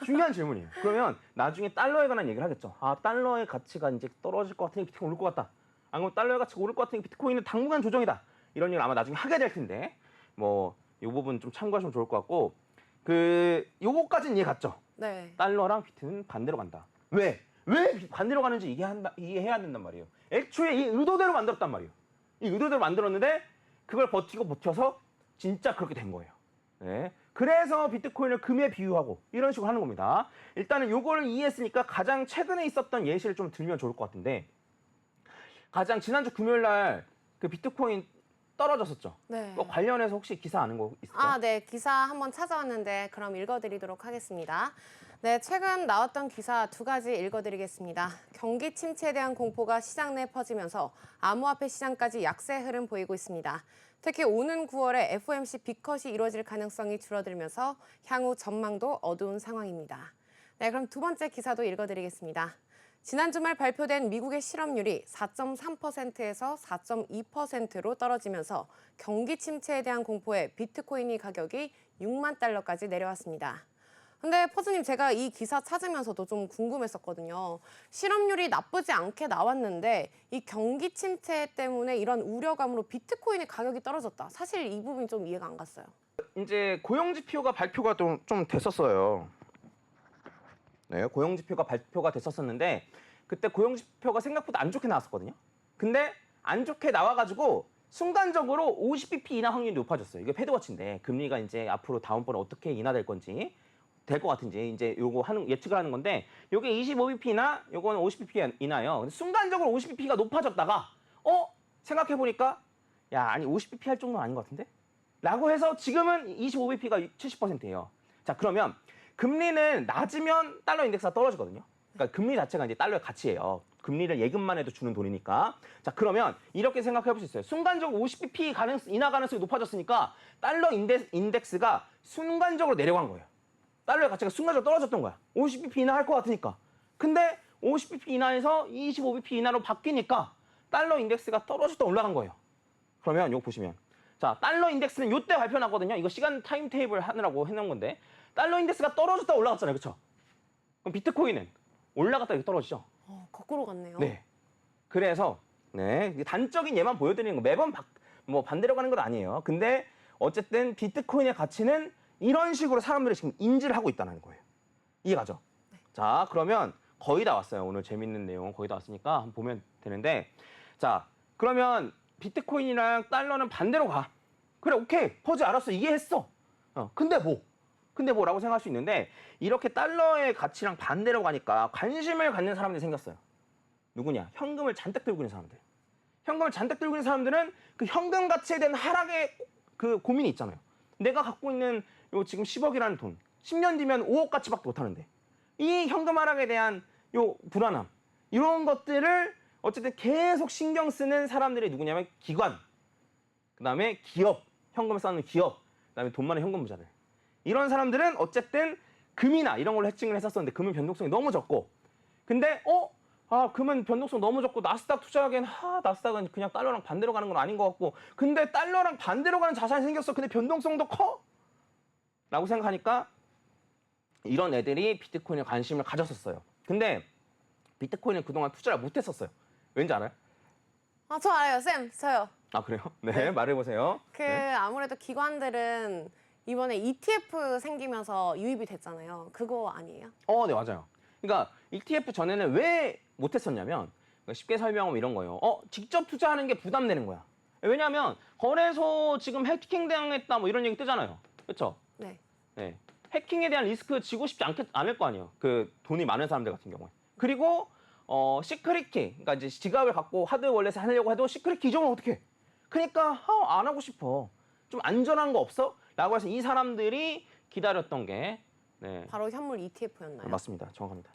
중요한 질문이에요. 그러면 나중에 달러에 관한 얘기를 하겠죠. 달러의 가치가 이제 떨어질 것 같으니 비트코인 오를 것 같다. 아니면 달러의 가치가 오를 것 같으니 비트코인은 당분간 조정이다. 이런 얘기를 아마 나중에 하게 될 텐데 뭐 이 부분 좀 참고하시면 좋을 것 같고, 요거까지는 이해 갔죠? 네. 달러랑 비트는 반대로 간다. 왜 반대로 가는지 이해해야 된단 말이에요. 애초에 이 의도대로 만들었단 말이에요. 이 의도대로 만들었는데 그걸 버텨서 진짜 그렇게 된 거예요. 네. 그래서 비트코인을 금에 비유하고 이런 식으로 하는 겁니다. 일단은 요거를 이해했으니까 가장 최근에 있었던 예시를 좀 들면 좋을 것 같은데, 가장 지난주 금요일 날 그 비트코인 떨어졌었죠. 네. 관련해서 혹시 기사 아는 거 있을까요? 네. 기사 한번 찾아왔는데 그럼 읽어드리도록 하겠습니다. 네, 최근 나왔던 기사 두 가지 읽어드리겠습니다. 경기 침체에 대한 공포가 시장 내에 퍼지면서 암호화폐 시장까지 약세 흐름 보이고 있습니다. 특히 오는 9월에 FOMC 빅컷이 이루어질 가능성이 줄어들면서 향후 전망도 어두운 상황입니다. 네, 그럼 두 번째 기사도 읽어드리겠습니다. 지난 주말 발표된 미국의 실업률이 4.3%에서 4.2%로 떨어지면서 경기 침체에 대한 공포에 비트코인이 가격이 6만 달러까지 내려왔습니다. 근데 포즈님, 제가 이 기사 찾으면서도 좀 궁금했었거든요. 실업률이 나쁘지 않게 나왔는데 이 경기 침체 때문에 이런 우려감으로 비트코인의 가격이 떨어졌다. 사실 이 부분이 좀 이해가 안 갔어요. 이제 고용지표가 발표가 좀 됐었어요. 네, 고용지표가 발표가 됐었었는데 그때 고용지표가 생각보다 안 좋게 나왔었거든요. 근데 안 좋게 나와가지고 순간적으로 50bp 인하 확률이 높아졌어요. 이게 패드워치인데 금리가 이제 앞으로 다음번에 어떻게 인하될 건지 될 것 같은지 이제 요거 예측을 하는 건데, 요게 25bp나 요거는 50bp 인하요. 근데 순간적으로 50bp가 높아졌다가 생각해 보니까 아니 50bp 할 정도는 아닌 것 같은데? 라고 해서 지금은 25bp가 70%예요. 자, 그러면 금리는 낮으면 달러 인덱스가 떨어지거든요. 그러니까 금리 자체가 이제 달러의 가치예요. 금리를 예금만 해도 주는 돈이니까. 자, 그러면 이렇게 생각해 볼 수 있어요. 순간적으로 50bp 인하 가능성이 높아졌으니까 달러 인덱스가 순간적으로 내려간 거예요. 달러의 가치가 순간적으로 떨어졌던 거야. 50bp 인하 할 것 같으니까. 근데 50bp 인하에서 25bp 인하로 바뀌니까 달러 인덱스가 떨어졌다 올라간 거예요. 그러면 이거 보시면, 자, 달러 인덱스는 이때 발표 났거든요. 이거 시간 타임 테이블 하느라고 해놓은 건데, 달러 인덱스가 떨어졌다 올라갔잖아요. 그렇죠? 그럼 비트코인은 올라갔다 이렇게 떨어지죠. 거꾸로 갔네요. 네. 그래서 단적인 예만 보여드리는 거, 매번 반대로 가는 건 아니에요. 근데 어쨌든 비트코인의 가치는 이런 식으로 사람들이 지금 인지를 하고 있다는 거예요. 이해가죠? 네. 자, 그러면 거의 다 왔어요. 오늘 재밌는 내용 거의 다 왔으니까 한번 보면 되는데, 자, 그러면 비트코인이랑 달러는 반대로 가. 그래, 오케이. 퍼즈 알았어. 이해했어. 근데 뭐라고 생각할 수 있는데, 이렇게 달러의 가치랑 반대로 가니까 관심을 갖는 사람들이 생겼어요. 누구냐? 현금을 잔뜩 들고 있는 사람들. 현금을 잔뜩 들고 있는 사람들은 그 현금 가치에 대한 하락의 그 고민이 있잖아요. 내가 갖고 있는 요 지금 10억이라는 돈, 10년 뒤면 5억 가치밖에 못 하는데, 이 현금 하락에 대한 요 불안함, 이런 것들을 어쨌든 계속 신경 쓰는 사람들이 누구냐면 기관, 그다음에 기업, 현금을 쌓는 기업, 그다음에 돈 많은 현금 부자들. 이런 사람들은 어쨌든 금이나 이런 걸로 해칭을 했었었는데 금은 변동성이 너무 적고 근데 금은 변동성 너무 적고 나스닥 투자하기엔 나스닥은 그냥 달러랑 반대로 가는 건 아닌 것 같고 근데 달러랑 반대로 가는 자산이 생겼어. 근데 변동성도 커? 라고 생각하니까 이런 애들이 비트코인에 관심을 가졌었어요. 근데 비트코인은 그동안 투자를 못했었어요. 왠지 알아요? 저 알아요, 쌤. 저요. 아 그래요? 네, 말해보세요. 네. 아무래도 기관들은 이번에 ETF 생기면서 유입이 됐잖아요. 그거 아니에요? 네, 맞아요. 그러니까 ETF 전에는 왜 못했었냐면 쉽게 설명하면 이런 거예요. 직접 투자하는 게 부담되는 거야. 왜냐하면 거래소 지금 해킹당했다 뭐 이런 얘기 뜨잖아요. 그렇죠? 네. 네. 해킹에 대한 리스크 지고 싶지 않을 거 아니에요. 그 돈이 많은 사람들 같은 경우에. 그리고 시크릿 키, 그러니까 이제 지갑을 갖고 하드 월렛을 하려고 해도 시크릿 키 잊으면 어떡해? 그러니까 안 하고 싶어. 좀 안전한 거 없어? 라고 해서 이 사람들이 기다렸던 게 네. 바로 현물 ETF였나요? 맞습니다. 정확합니다.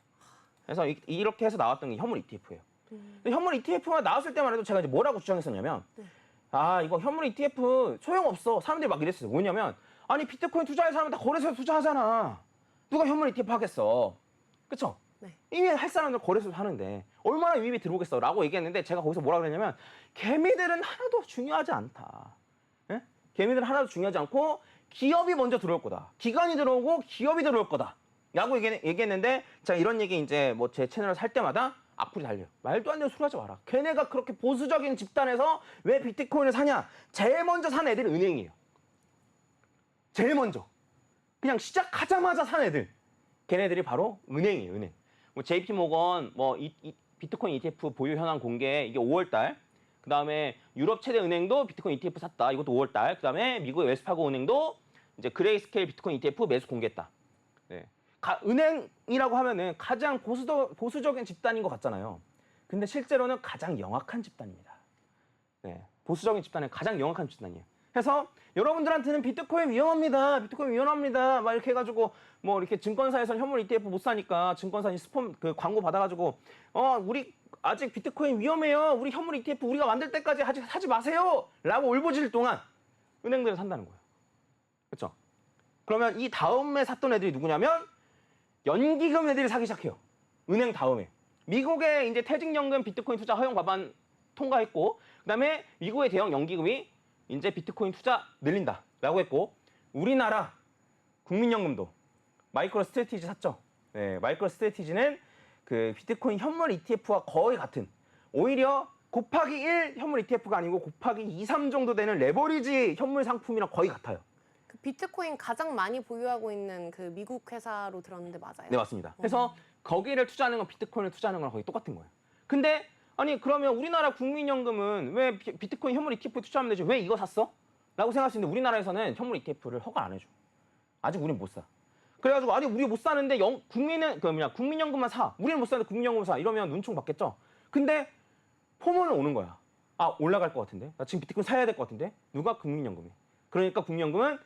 그래서 이렇게 해서 나왔던 게 현물 ETF예요. 근데 현물 ETF가 나왔을 때만 해도 제가 이제 뭐라고 주장했었냐면 이거 현물 ETF 소용없어. 사람들이 막 이랬어요. 뭐냐면 아니 비트코인 투자할 사람은 다 거래소에서 투자하잖아. 누가 현물 ETF 하겠어. 그쵸? 네. 이미 할 사람들 거래소에서 하는데 얼마나 유입이 들어오겠어 라고 얘기했는데 제가 거기서 뭐라 그랬냐면 개미들은 하나도 중요하지 않다. 예? 개미들은 하나도 중요하지 않고 기업이 먼저 들어올 거다. 기관이 들어오고 기업이 들어올 거다. 라고 얘기했는데 제가 이런 얘기 이제 뭐 제 채널을 살 때마다 악플이 달려요. 말도 안 되는 소리 하지 마라. 걔네가 그렇게 보수적인 집단에서 왜 비트코인을 사냐. 제일 먼저 산 애들이 은행이에요. 제일 먼저. 그냥 시작하자마자 산 애들. 걔네들이 바로 은행이에요. 은행. 뭐 JP모건 뭐 비트코인 ETF 보유 현황 공개 이게 5월달. 그다음에 유럽 최대 은행도 비트코인 ETF 샀다. 이것도 5월달. 그다음에 미국의 웰스파고 은행도 이제 그레이스케일 비트코인 ETF 매수 공개했다. 네. 은행이라고 하면은 가장 보수적인 집단인 것 같잖아요. 근데 실제로는 가장 영악한 집단입니다. 네. 보수적인 집단은 가장 영악한 집단이에요. 그래서 여러분들한테는 비트코인 위험합니다. 비트코인 위험합니다. 막 이렇게 해가지고 뭐 이렇게 증권사에서 현물 ETF 못 사니까 증권사에 스폰 그 광고 받아가지고 우리 아직 비트코인 위험해요. 우리 현물 ETF 우리가 만들 때까지 아직 사지 마세요. 라고 울부짖을 동안 은행들은 산다는 거예요. 그렇죠? 그러면 이 다음에 샀던 애들이 누구냐면 연기금 애들이 사기 시작해요. 은행 다음에. 미국의 이제 퇴직연금 비트코인 투자 허용 법안 통과했고 그다음에 미국의 대형 연기금이 이제 비트코인 투자 늘린다라고 했고 우리나라 국민연금도 마이크로 스트래티지 샀죠. 네, 마이크로 스트래티지는 그 비트코인 현물 ETF와 거의 같은 오히려 곱하기 1 현물 ETF가 아니고 곱하기 2, 3 정도 되는 레버리지 현물 상품이랑 거의 같아요. 그 비트코인 가장 많이 보유하고 있는 그 미국 회사로 들었는데 맞아요? 네, 맞습니다. 그래서 거기를 투자하는 건 비트코인을 투자하는 거랑 거의 똑같은 거예요. 근데 아니 그러면 우리나라 국민연금은 왜 비트코인 현물 ETF에 투자하면 되지? 왜 이거 샀어? 라고 생각할 수 있는데 우리나라에서는 현물 ETF를 허가 안 해줘. 아직 우린 못 사. 그래가지고 아니 우리 못 사는데 국민연금만 사. 우리는 못 사는데 국민연금 사. 이러면 눈총 받겠죠? 근데 포문은 오는 거야. 올라갈 것 같은데? 나 지금 비트코인 사야 될 것 같은데? 누가? 국민연금이. 그러니까 국민연금은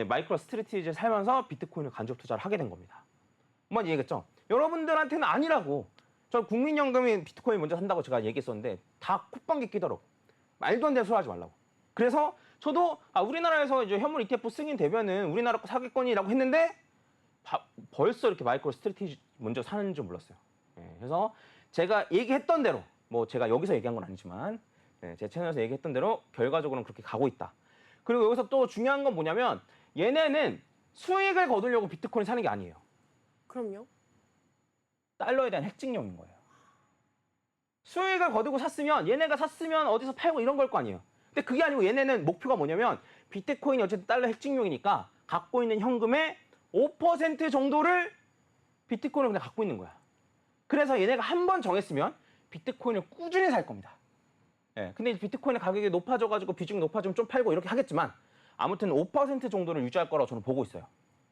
마이크로 스트래티지를 살면서 비트코인을 간접 투자를 하게 된 겁니다. 한번 얘기했죠? 여러분들한테는 아니라고. 저 국민연금이 비트코인 먼저 산다고 제가 얘기했었는데 다 콧방귀 끼더라고. 말도 안 되는 소리 하지 말라고. 그래서 저도 우리나라에서 이제 현물 ETF 승인되면은 우리나라 거 사기권이라고 했는데 벌써 이렇게 마이크로 스트래티지 먼저 사는 줄 몰랐어요. 그래서 제가 얘기했던 대로 뭐 제가 여기서 얘기한 건 아니지만 제 채널에서 얘기했던 대로 결과적으로는 그렇게 가고 있다. 그리고 여기서 또 중요한 건 뭐냐면 얘네는 수익을 거두려고 비트코인 사는 게 아니에요. 그럼요. 달러에 대한 핵징용인 거예요. 수익을 거두고 샀으면 얘네가 샀으면 어디서 팔고 이런 걸 거 아니에요. 근데 그게 아니고 얘네는 목표가 뭐냐면 비트코인이 어쨌든 달러 핵징용이니까 갖고 있는 현금의 5% 정도를 비트코인을 그냥 갖고 있는 거야. 그래서 얘네가 한 번 정했으면 비트코인을 꾸준히 살 겁니다. 근데 비트코인의 가격이 높아져가지고 비중이 높아지면 좀 팔고 이렇게 하겠지만 아무튼 5% 정도를 유지할 거라고 저는 보고 있어요.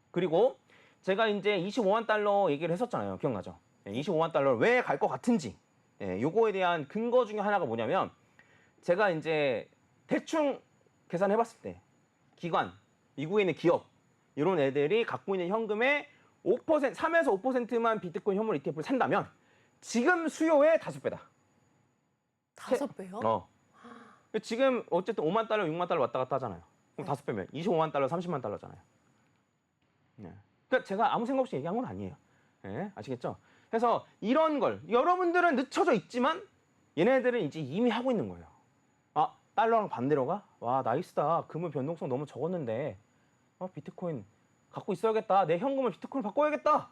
그리고 제가 이제 25만 달러 얘기를 했었잖아요. 기억나죠? 25만 달러를 왜 갈 것 같은지 요거에 대한 근거 중에 하나가 뭐냐면 제가 이제 대충 계산해봤을 때 기관, 미국에 있는 기업 이런 애들이 갖고 있는 현금의 5%, 3에서 5%만 비트코인 현물 ETF를 산다면 지금 수요의 5배다. 5배요? 지금 어쨌든 5만 달러, 6만 달러 왔다 갔다 하잖아요. 그럼 5배면 25만 달러, 30만 달러잖아요. 그러니까 그러니까 제가 아무 생각 없이 얘기한 건 아니에요. 예, 아시겠죠? 그래서 이런 걸 여러분들은 늦춰져 있지만 얘네들은 이제 이미 하고 있는 거예요. 아, 달러랑 반대로 가? 와, 나이스다. 금은 변동성 너무 적었는데 비트코인 갖고 있어야겠다. 내 현금을 비트코인 바꿔야겠다.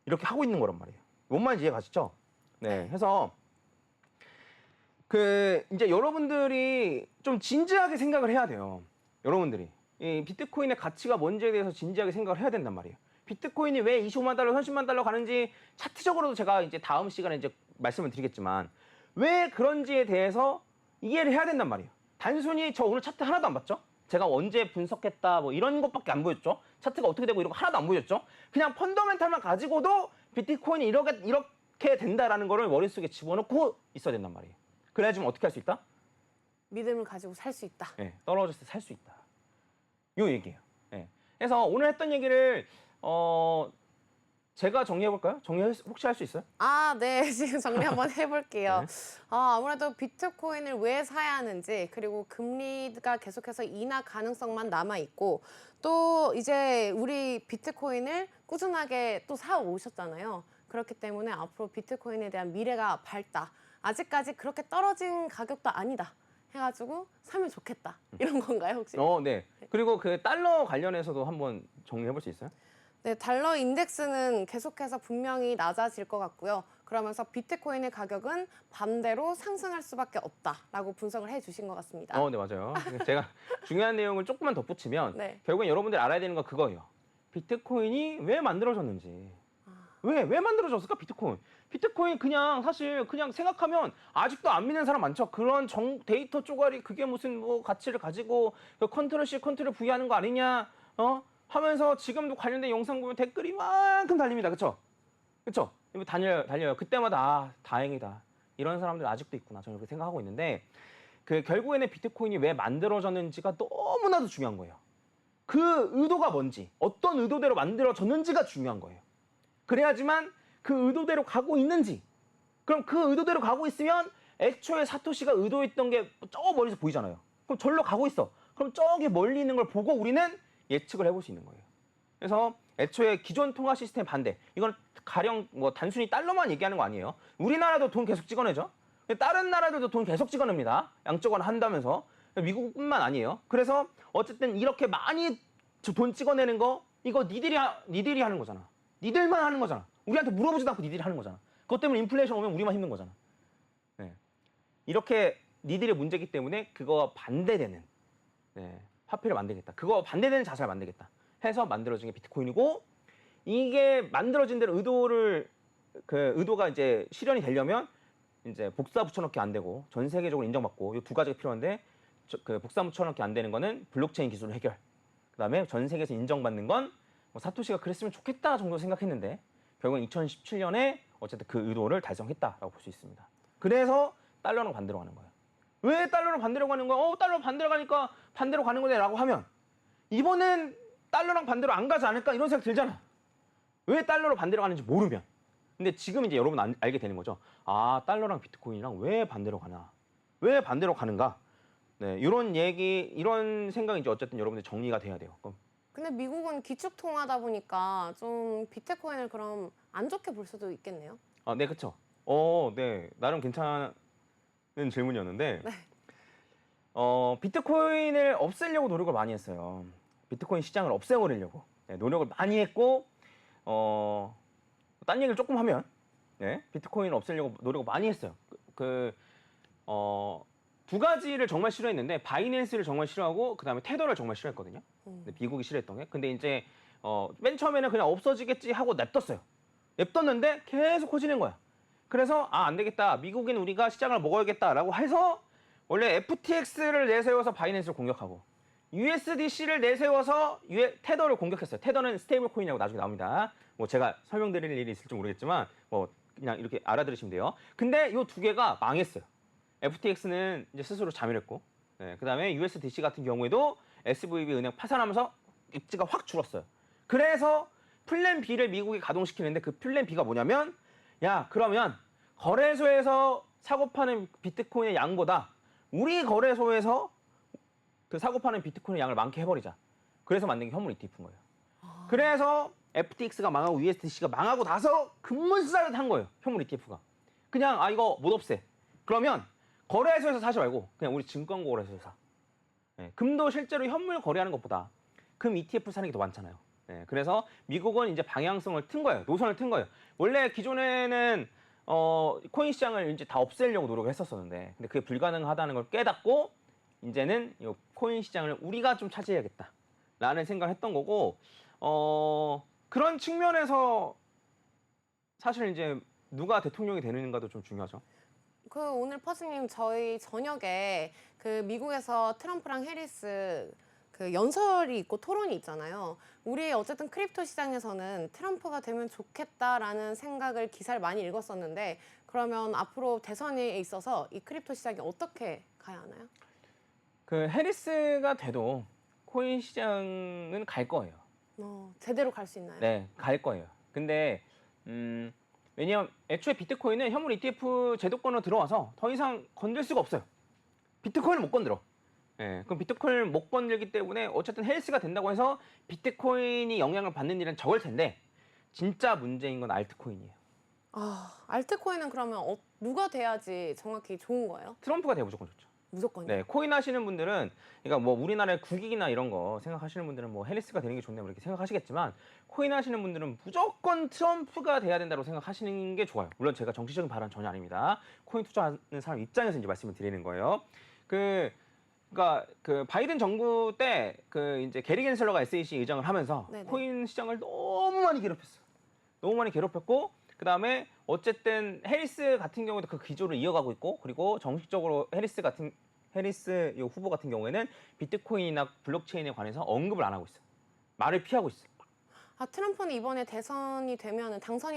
이렇게 하고 있는 거란 말이에요. 뭔 말인지 이해 가시죠? 네, 해서 이제 여러분들이 좀 진지하게 생각을 해야 돼요. 여러분들이 이 비트코인의 가치가 뭔지에 대해서 진지하게 생각을 해야 된단 말이에요. 비트코인이 왜 25만 달러, 30만 달러 가는지 차트적으로도 제가 이제 다음 시간에 이제 말씀을 드리겠지만 왜 그런지에 대해서 이해를 해야 된단 말이에요. 단순히 저 오늘 차트 하나도 안 봤죠? 제가 언제 분석했다 뭐 이런 것밖에 안 보였죠? 차트가 어떻게 되고 이런 거 하나도 안 보였죠? 그냥 펀더멘탈만 가지고도 비트코인이 이렇게 된다라는 거를 머릿속에 집어넣고 있어야 된단 말이에요. 그래야지만 어떻게 할 수 있다? 믿음을 가지고 살 수 있다. 네, 떨어졌을 때 살 수 있다. 요 얘기예요. 네. 그래서 오늘 했던 얘기를 제가 정리해 볼까요? 정리 혹시 할 수 있어요? 아, 네. 지금 정리 한번 해볼게요. 네. 아무래도 비트코인을 왜 사야 하는지, 그리고 금리가 계속해서 인하 가능성만 남아있고, 또 이제 우리 비트코인을 꾸준하게 또 사오셨잖아요. 그렇기 때문에 앞으로 비트코인에 대한 미래가 밝다. 아직까지 그렇게 떨어진 가격도 아니다. 해가지고 사면 좋겠다. 이런 건가요, 혹시? 네. 그리고 그 달러 관련해서도 한번 정리해 볼 수 있어요? 네, 달러 인덱스는 계속해서 분명히 낮아질 것 같고요. 그러면서 비트코인의 가격은 반대로 상승할 수밖에 없다라고 분석을 해주신 것 같습니다. 네, 맞아요. 제가 중요한 내용을 조금만 덧붙이면 네. 결국엔 여러분들이 알아야 되는 건 그거예요. 비트코인이 왜 만들어졌는지. 왜 만들어졌을까, 비트코인? 비트코인 사실 그냥 생각하면 아직도 안 믿는 사람 많죠. 그런 데이터 쪼가리 그게 무슨 뭐 가치를 가지고 그 컨트롤 C, 컨트롤 V 하는 거 아니냐, 하면서 지금도 관련된 영상 보면 댓글이 이만큼 달립니다. 그쵸? 달려요. 그때마다 다행이다. 이런 사람들 아직도 있구나. 저는 그렇게 생각하고 있는데 결국에는 비트코인이 왜 만들어졌는지가 너무나도 중요한 거예요. 그 의도가 뭔지, 어떤 의도대로 만들어졌는지가 중요한 거예요. 그래야지만 그 의도대로 가고 있는지, 그럼 그 의도대로 가고 있으면 애초에 사토시가 의도했던 게 저 멀리서 보이잖아요. 그럼 절로 가고 있어. 그럼 저기 멀리 있는 걸 보고 우리는 예측을 해볼 수 있는 거예요. 그래서 애초에 기존 통화 시스템 반대. 이건 가령 뭐 단순히 달러만 얘기하는 거 아니에요. 우리나라도 돈 계속 찍어내죠. 다른 나라들도 돈 계속 찍어냅니다. 양적완화 한다면서. 미국뿐만 아니에요. 그래서 어쨌든 이렇게 많이 돈 찍어내는 거 이거 니들이 하는 거잖아. 니들만 하는 거잖아. 우리한테 물어보지도 않고 니들이 하는 거잖아. 그것 때문에 인플레이션 오면 우리만 힘든 거잖아. 네. 이렇게 니들의 문제이기 때문에 그거 반대되는 화폐를 만들겠다. 그거 반대되는 자산을 만들겠다. 해서 만들어진 게 비트코인이고, 이게 만들어진 대로 의도가 이제 실현이 되려면 이제 복사 붙여넣기 안 되고 전 세계적으로 인정받고 이 두 가지가 필요한데 복사 붙여넣기 안 되는 거는 블록체인 기술 해결. 그다음에 전 세계에서 인정받는 건 뭐 사토시가 그랬으면 좋겠다 정도 생각했는데 결국은 2017년에 어쨌든 그 의도를 달성했다라고 볼 수 있습니다. 그래서 달러랑 반대로 가는 거예요. 왜 달러랑 반대로 가는 거야? 달러 반대로 가니까 반대로 가는 거네라고 하면 이번엔 달러랑 반대로 안 가지 않을까 이런 생각 들잖아. 왜 달러로 반대로 가는지 모르면. 근데 지금 이제 여러분 알게 되는 거죠. 아, 달러랑 비트코인이랑 왜 반대로 가나? 왜 반대로 가는가? 네, 이런 생각이 이제 어쨌든 여러분들 정리가 돼야 돼요. 그럼. 근데 미국은 기축통화다 보니까 좀 비트코인을 그럼 안 좋게 볼 수도 있겠네요. 네, 그렇죠. 네, 나름 괜찮은 질문이었는데, 네. 비트코인을 없애려고 노력을 많이 했어요. 비트코인 시장을 없애버리려고 노력을 많이 했고, 딴 얘기를 조금 하면, 비트코인을 없애려고 노력을 많이 했어요. 두 가지를 정말 싫어했는데 바이낸스를 정말 싫어하고 그다음에 테더를 정말 싫어했거든요. 미국이 싫어했던 게. 근데 이제 맨 처음에는 그냥 없어지겠지 하고 냅뒀어요. 냅뒀는데 계속 커지는 거야. 그래서 안 되겠다. 미국인 우리가 시장을 먹어야겠다라고 해서 원래 FTX를 내세워서 바이낸스를 공격하고 USDC를 내세워서 테더를 공격했어요. 테더는 스테이블 코인이라고 나중에 나옵니다. 뭐 제가 설명드릴 일이 있을지 모르겠지만 뭐 그냥 이렇게 알아들으시면 돼요. 근데 이 두 개가 망했어요. FTX는 이제 스스로 자멸했고, 그다음에 USDC 같은 경우에도 SVB 은행 파산하면서 입지가 확 줄었어요. 그래서 플랜 B를 미국이 가동시키는데 그 플랜 B가 뭐냐면, 야, 그러면 거래소에서 사고 파는 비트코인의 양보다 우리 거래소에서 그 사고 파는 비트코인의 양을 많게 해버리자. 그래서 만든 게 현물 ETF인 거예요. 그래서 FTX가 망하고 USDC가 망하고 나서 급물살을 탄 거예요. 현물 ETF가. 그냥 이거 못 없애. 그러면 거래소에서 사지 말고 그냥 우리 증권거래소에서 사. 예, 금도 실제로 현물 거래하는 것보다 금 ETF 사는 게 더 많잖아요. 예, 그래서 미국은 이제 방향성을 튼 거예요. 노선을 튼 거예요. 원래 기존에는 코인 시장을 이제 다 없애려고 노력을 했었었는데, 근데 그게 불가능하다는 걸 깨닫고 이제는 이 코인 시장을 우리가 좀 차지해야겠다라는 생각을 했던 거고, 그런 측면에서 사실 이제 누가 대통령이 되는가도 좀 중요하죠. 오늘 퍼즈님 저희 저녁에 미국에서 트럼프랑 해리스 연설이 있고 토론이 있잖아요. 우리 어쨌든 크립토 시장에서는 트럼프가 되면 좋겠다라는 생각을 기사를 많이 읽었었는데, 그러면 앞으로 대선에 있어서 이 크립토 시장이 어떻게 가야 하나요? 해리스가 돼도 코인 시장은 갈 거예요. 제대로 갈 수 있나요? 네, 갈 거예요. 근데 왜냐면 애초에 비트코인은 현물 ETF 제도권으로 들어와서 더 이상 건들 수가 없어요. 비트코인을 못 건드려. 예, 그럼 비트코인을 못 건들기 때문에 어쨌든 헬스가 된다고 해서 비트코인이 영향을 받는 일은 적을 텐데, 진짜 문제인 건 알트코인이에요. 알트코인은 그러면 누가 돼야지 정확히 좋은 거예요? 트럼프가 돼야 무조건 좋죠. 무조건요? 네, 코인 하시는 분들은, 그러니까 뭐 우리나라의 국익이나 이런 거 생각하시는 분들은 뭐 헬리스가 되는 게 좋네 뭐 이렇게 생각하시겠지만, 코인 하시는 분들은 무조건 트럼프가 돼야 된다고 생각하시는 게 좋아요. 물론 제가 정치적인 발언 전혀 아닙니다. 코인 투자하는 사람 입장에서 이제 말씀을 드리는 거예요. 그러니까 바이든 정부 때 이제 게리 겐슬러가 SEC 의장을 하면서 네네. 코인 시장을 너무 많이 괴롭혔어. 너무 많이 괴롭혔고, 그 다음에 어쨌든 해리스 같은 경우도 그 기조를 이어가고 있고, 그리고 정식적으로 해리스 이 후보 같은 경우에는 비트코인이나 블록체인에 관해서 언급을 안 하고 있어. 말을 피하고 있어. 트럼프는 이번에 당선이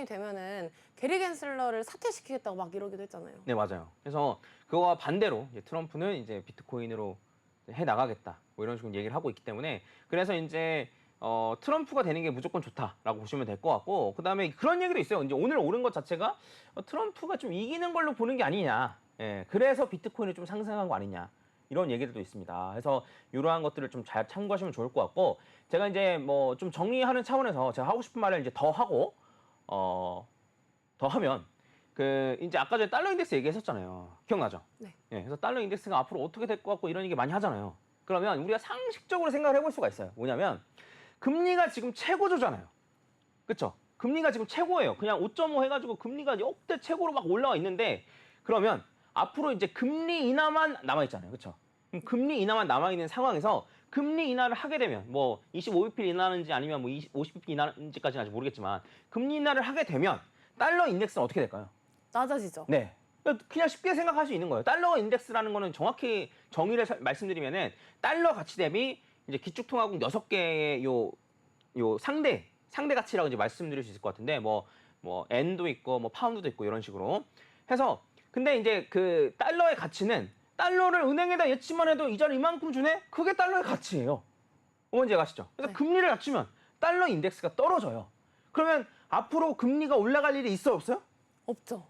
되면은 게리 겐슬러를 사퇴시키겠다고 막 이러기도 했잖아요. 네, 맞아요. 그래서 그거와 반대로 이제 트럼프는 이제 비트코인으로 해 나가겠다 뭐 이런 식으로 얘기를 하고 있기 때문에, 그래서 이제 트럼프가 되는 게 무조건 좋다라고 보시면 될 것 같고, 그다음에 그런 얘기도 있어요. 이제 오늘 오른 것 자체가 트럼프가 좀 이기는 걸로 보는 게 아니냐. 예, 그래서 비트코인이 좀 상승한 거 아니냐. 이런 얘기들도 있습니다. 그래서 이러한 것들을 좀 잘 참고하시면 좋을 것 같고, 제가 이제 뭐 좀 정리하는 차원에서 제가 하고 싶은 말을 이제 더 하고, 더 하면 이제 아까 전에 달러 인덱스 얘기했었잖아요. 기억나죠? 네. 예, 그래서 달러 인덱스가 앞으로 어떻게 될 것 같고 이런 얘기 많이 하잖아요. 그러면 우리가 상식적으로 생각을 해볼 수가 있어요. 뭐냐면 금리가 지금 최고조잖아요. 그렇죠? 금리가 지금 최고예요. 그냥 5.5 해가지고 금리가 역대 최고로 막 올라와 있는데, 그러면 앞으로 이제 금리 인하만 남아 있잖아요. 그렇죠? 그럼 금리 인하만 남아 있는 상황에서 금리 인하를 하게 되면 뭐 25bp 인하는지 아니면 뭐 50bp 인하는지까지는 아직 모르겠지만, 금리 인하를 하게 되면 달러 인덱스는 어떻게 될까요? 낮아지죠. 네. 그냥 쉽게 생각할 수 있는 거예요. 달러 인덱스라는 거는 정확히 정의를 말씀드리면은 달러 가치 대비 이제 기축통화국 6개의 요 상대 가치라고 이제 말씀드릴 수 있을 것 같은데, 뭐 엔도 있고 뭐 파운드도 있고 이런 식으로 해서, 근데 이제 그 달러의 가치는 달러를 은행에다 예치만 해도 이자를 이만큼 주네? 그게 달러의 가치예요. 뭔지 아시죠? 그래서 네. 금리를 낮추면 달러 인덱스가 떨어져요. 그러면 앞으로 금리가 올라갈 일이 있어요, 없어요? 없죠.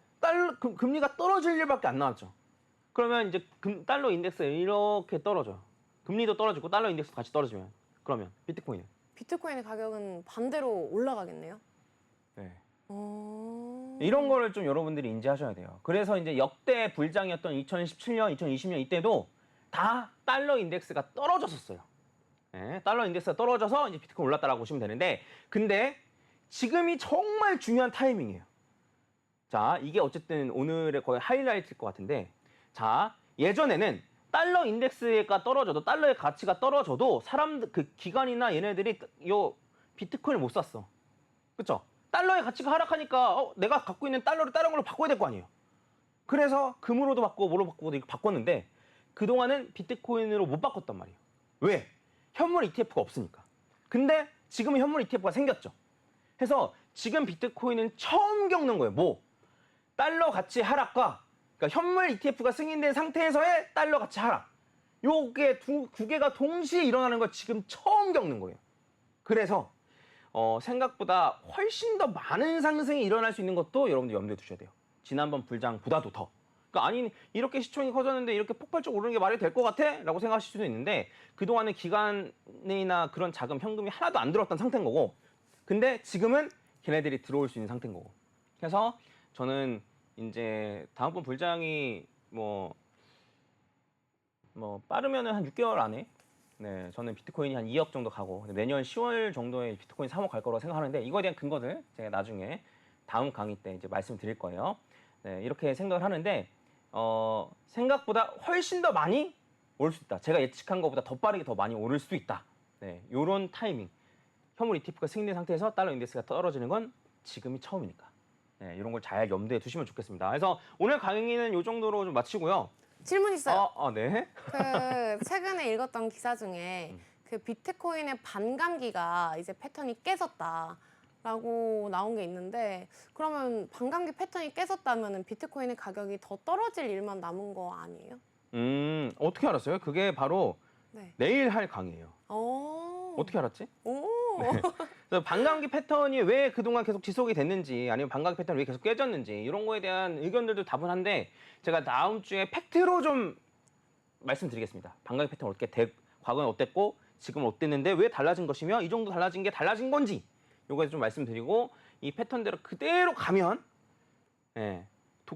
금리가 떨어질 일밖에 안 나왔죠. 그러면 이제 달러 인덱스 이렇게 떨어져요. 금리도 떨어지고 달러 인덱스 같이 떨어지면, 그러면 비트코인은? 비트코인의 가격은 반대로 올라가겠네요. 네. 어... 이런 거를 좀 여러분들이 인지하셔야 돼요. 그래서 이제 역대 불장이었던 2017년, 2020년 이때도 다 달러 인덱스가 떨어졌었어요. 네, 달러 인덱스가 떨어져서 이제 비트코인 올랐다라고 보시면 되는데, 근데 지금이 정말 중요한 타이밍이에요. 자, 이게 어쨌든 오늘의 거의 하이라이트일 것 같은데, 자, 예전에는 달러 인덱스가 떨어져도, 달러의 가치가 떨어져도 사람들, 기관이나 얘네들이 요 비트코인을 못 샀어. 그쵸? 달러의 가치가 하락하니까 내가 갖고 있는 달러를 다른 걸로 바꿔야 될 거 아니에요. 그래서 금으로도 바꾸고 뭐로 바꾸고 이렇게 바꿨는데, 그동안은 비트코인으로 못 바꿨단 말이에요. 왜? 현물 ETF가 없으니까. 근데 지금은 현물 ETF가 생겼죠. 그래서 지금 비트코인은 처음 겪는 거예요. 뭐? 달러 가치 하락과, 그러니까 현물 ETF가 승인된 상태에서의 달러 가치 하락. 요게 두 개가 동시에 일어나는 걸 지금 처음 겪는 거예요. 그래서 생각보다 훨씬 더 많은 상승이 일어날 수 있는 것도 여러분들 염두에 두셔야 돼요. 지난번 불장보다도 더. 그러니까 아니, 이렇게 시총이 커졌는데 이렇게 폭발적으로 오르는 게 말이 될 것 같아? 라고 생각하실 수도 있는데, 그동안은 기관이나 그런 자금, 현금이 하나도 안 들어왔던 상태인 거고, 근데 지금은 걔네들이 들어올 수 있는 상태인 거고. 그래서 저는 이제 다음번 불장이 뭐 빠르면은 한 6개월 안에 네, 저는 비트코인이 한 2억 정도 가고 내년 10월 정도에 비트코인 3억 갈 거라고 생각하는데 이거에 대한 근거들 제가 나중에 다음 강의 때 이제 말씀드릴 거예요. 네, 이렇게 생각을 하는데 생각보다 훨씬 더 많이 오를 수 있다. 제가 예측한 것보다 더 빠르게 더 많이 오를 수도 있다. 네, 요런 타이밍. 현물 ETF가 승인된 상태에서 달러 인덱스가 떨어지는 건 지금이 처음이니까. 네, 이런 걸 잘 염두에 두시면 좋겠습니다. 그래서 오늘 강의는 이 정도로 좀 마치고요. 질문 있어요. 네. 그 최근에 읽었던 기사 중에 그 비트코인의 반감기가 이제 패턴이 깨졌다라고 나온 게 있는데 그러면 반감기 패턴이 깨졌다면은 비트코인의 가격이 더 떨어질 일만 남은 거 아니에요? 어떻게 알았어요? 그게 바로 네. 내일 할 강의예요. 어떻게 알았지? 오. 그래서 반감기 패턴이 왜 그동안 계속 지속이 됐는지 아니면 반감기 패턴이 왜 계속 깨졌는지 이런 거에 대한 의견들도 다분한데 제가 다음 주에 팩트로 좀 말씀드리겠습니다. 반감기 패턴 과거엔 어땠고 지금은 어땠는데 왜 달라진 것이며 이 정도 달라진 게 달라진 건지 요거에 좀 말씀드리고 이 패턴대로 그대로 가면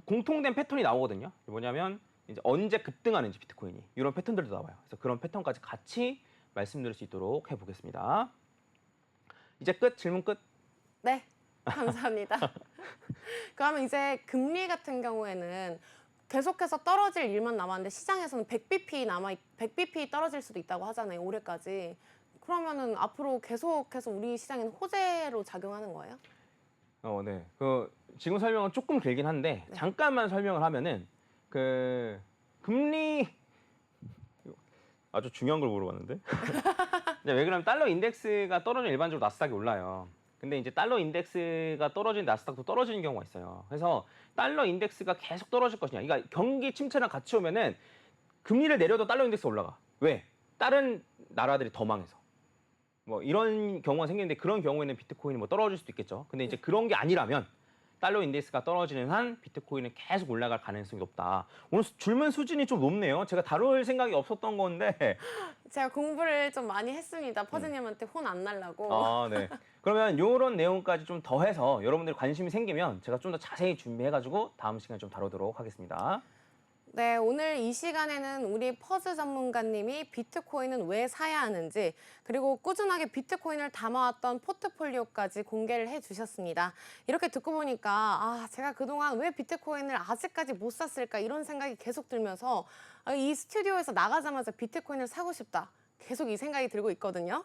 공통된 패턴이 나오거든요. 뭐냐면 이제 언제 급등하는지 비트코인이 이런 패턴들도 나와요. 그래서 그런 패턴까지 같이 말씀드릴 수 있도록 해보겠습니다. 이제 끝? 질문 끝? 네. 감사합니다. 그러면 이제 금리 같은 경우에는 계속해서 떨어질 일만 남았는데 시장에서는 100bp 떨어질 수도 있다고 하잖아요. 올해까지. 그러면은 앞으로 계속해서 우리 시장에는 호재로 작용하는 거예요? 네. 지금 설명은 조금 길긴 한데 네. 잠깐만 설명을 하면은 금리 아주 중요한 걸 물어봤는데 왜 그러면 달러 인덱스가 떨어지면 일반적으로 나스닥이 올라요. 근데 이제 달러 인덱스가 떨어진 나스닥도 떨어지는 경우가 있어요. 그래서 달러 인덱스가 계속 떨어질 것이냐. 그러니까 경기 침체랑 같이 오면은 금리를 내려도 달러 인덱스 올라가. 왜? 다른 나라들이 더 망해서. 뭐 이런 경우가 생기는데 그런 경우에는 비트코인이 뭐 떨어질 수도 있겠죠. 근데 이제 그런 게 아니라면 달러 인덱스가 떨어지는 한 비트코인은 계속 올라갈 가능성이 높다. 오늘 질문 수준이 좀 높네요. 제가 다룰 생각이 없었던 건데. 제가 공부를 좀 많이 했습니다. 퍼즈님한테 혼 안 날라고. 네. 그러면 이런 내용까지 좀 더해서 여러분들이 관심이 생기면 제가 좀 더 자세히 준비해가지고 다음 시간에 좀 다루도록 하겠습니다. 네, 오늘 이 시간에는 우리 퍼즈 전문가님이 비트코인은 왜 사야 하는지 그리고 꾸준하게 비트코인을 담아왔던 포트폴리오까지 공개를 해주셨습니다. 이렇게 듣고 보니까 제가 그동안 왜 비트코인을 아직까지 못 샀을까 이런 생각이 계속 들면서 이 스튜디오에서 나가자마자 비트코인을 사고 싶다. 계속 이 생각이 들고 있거든요.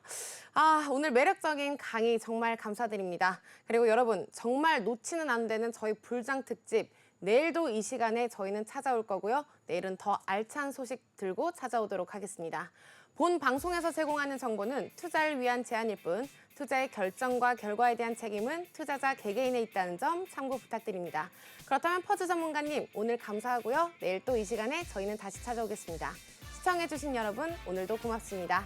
오늘 매력적인 강의 정말 감사드립니다. 그리고 여러분 정말 놓치는 안 되는 저희 불장 특집 내일도 이 시간에 저희는 찾아올 거고요. 내일은 더 알찬 소식 들고 찾아오도록 하겠습니다. 본 방송에서 제공하는 정보는 투자를 위한 제안일 뿐 투자의 결정과 결과에 대한 책임은 투자자 개개인에 있다는 점 참고 부탁드립니다. 그렇다면 퍼즈 전문가님 오늘 감사하고요. 내일 또 이 시간에 저희는 다시 찾아오겠습니다. 시청해주신 여러분 오늘도 고맙습니다.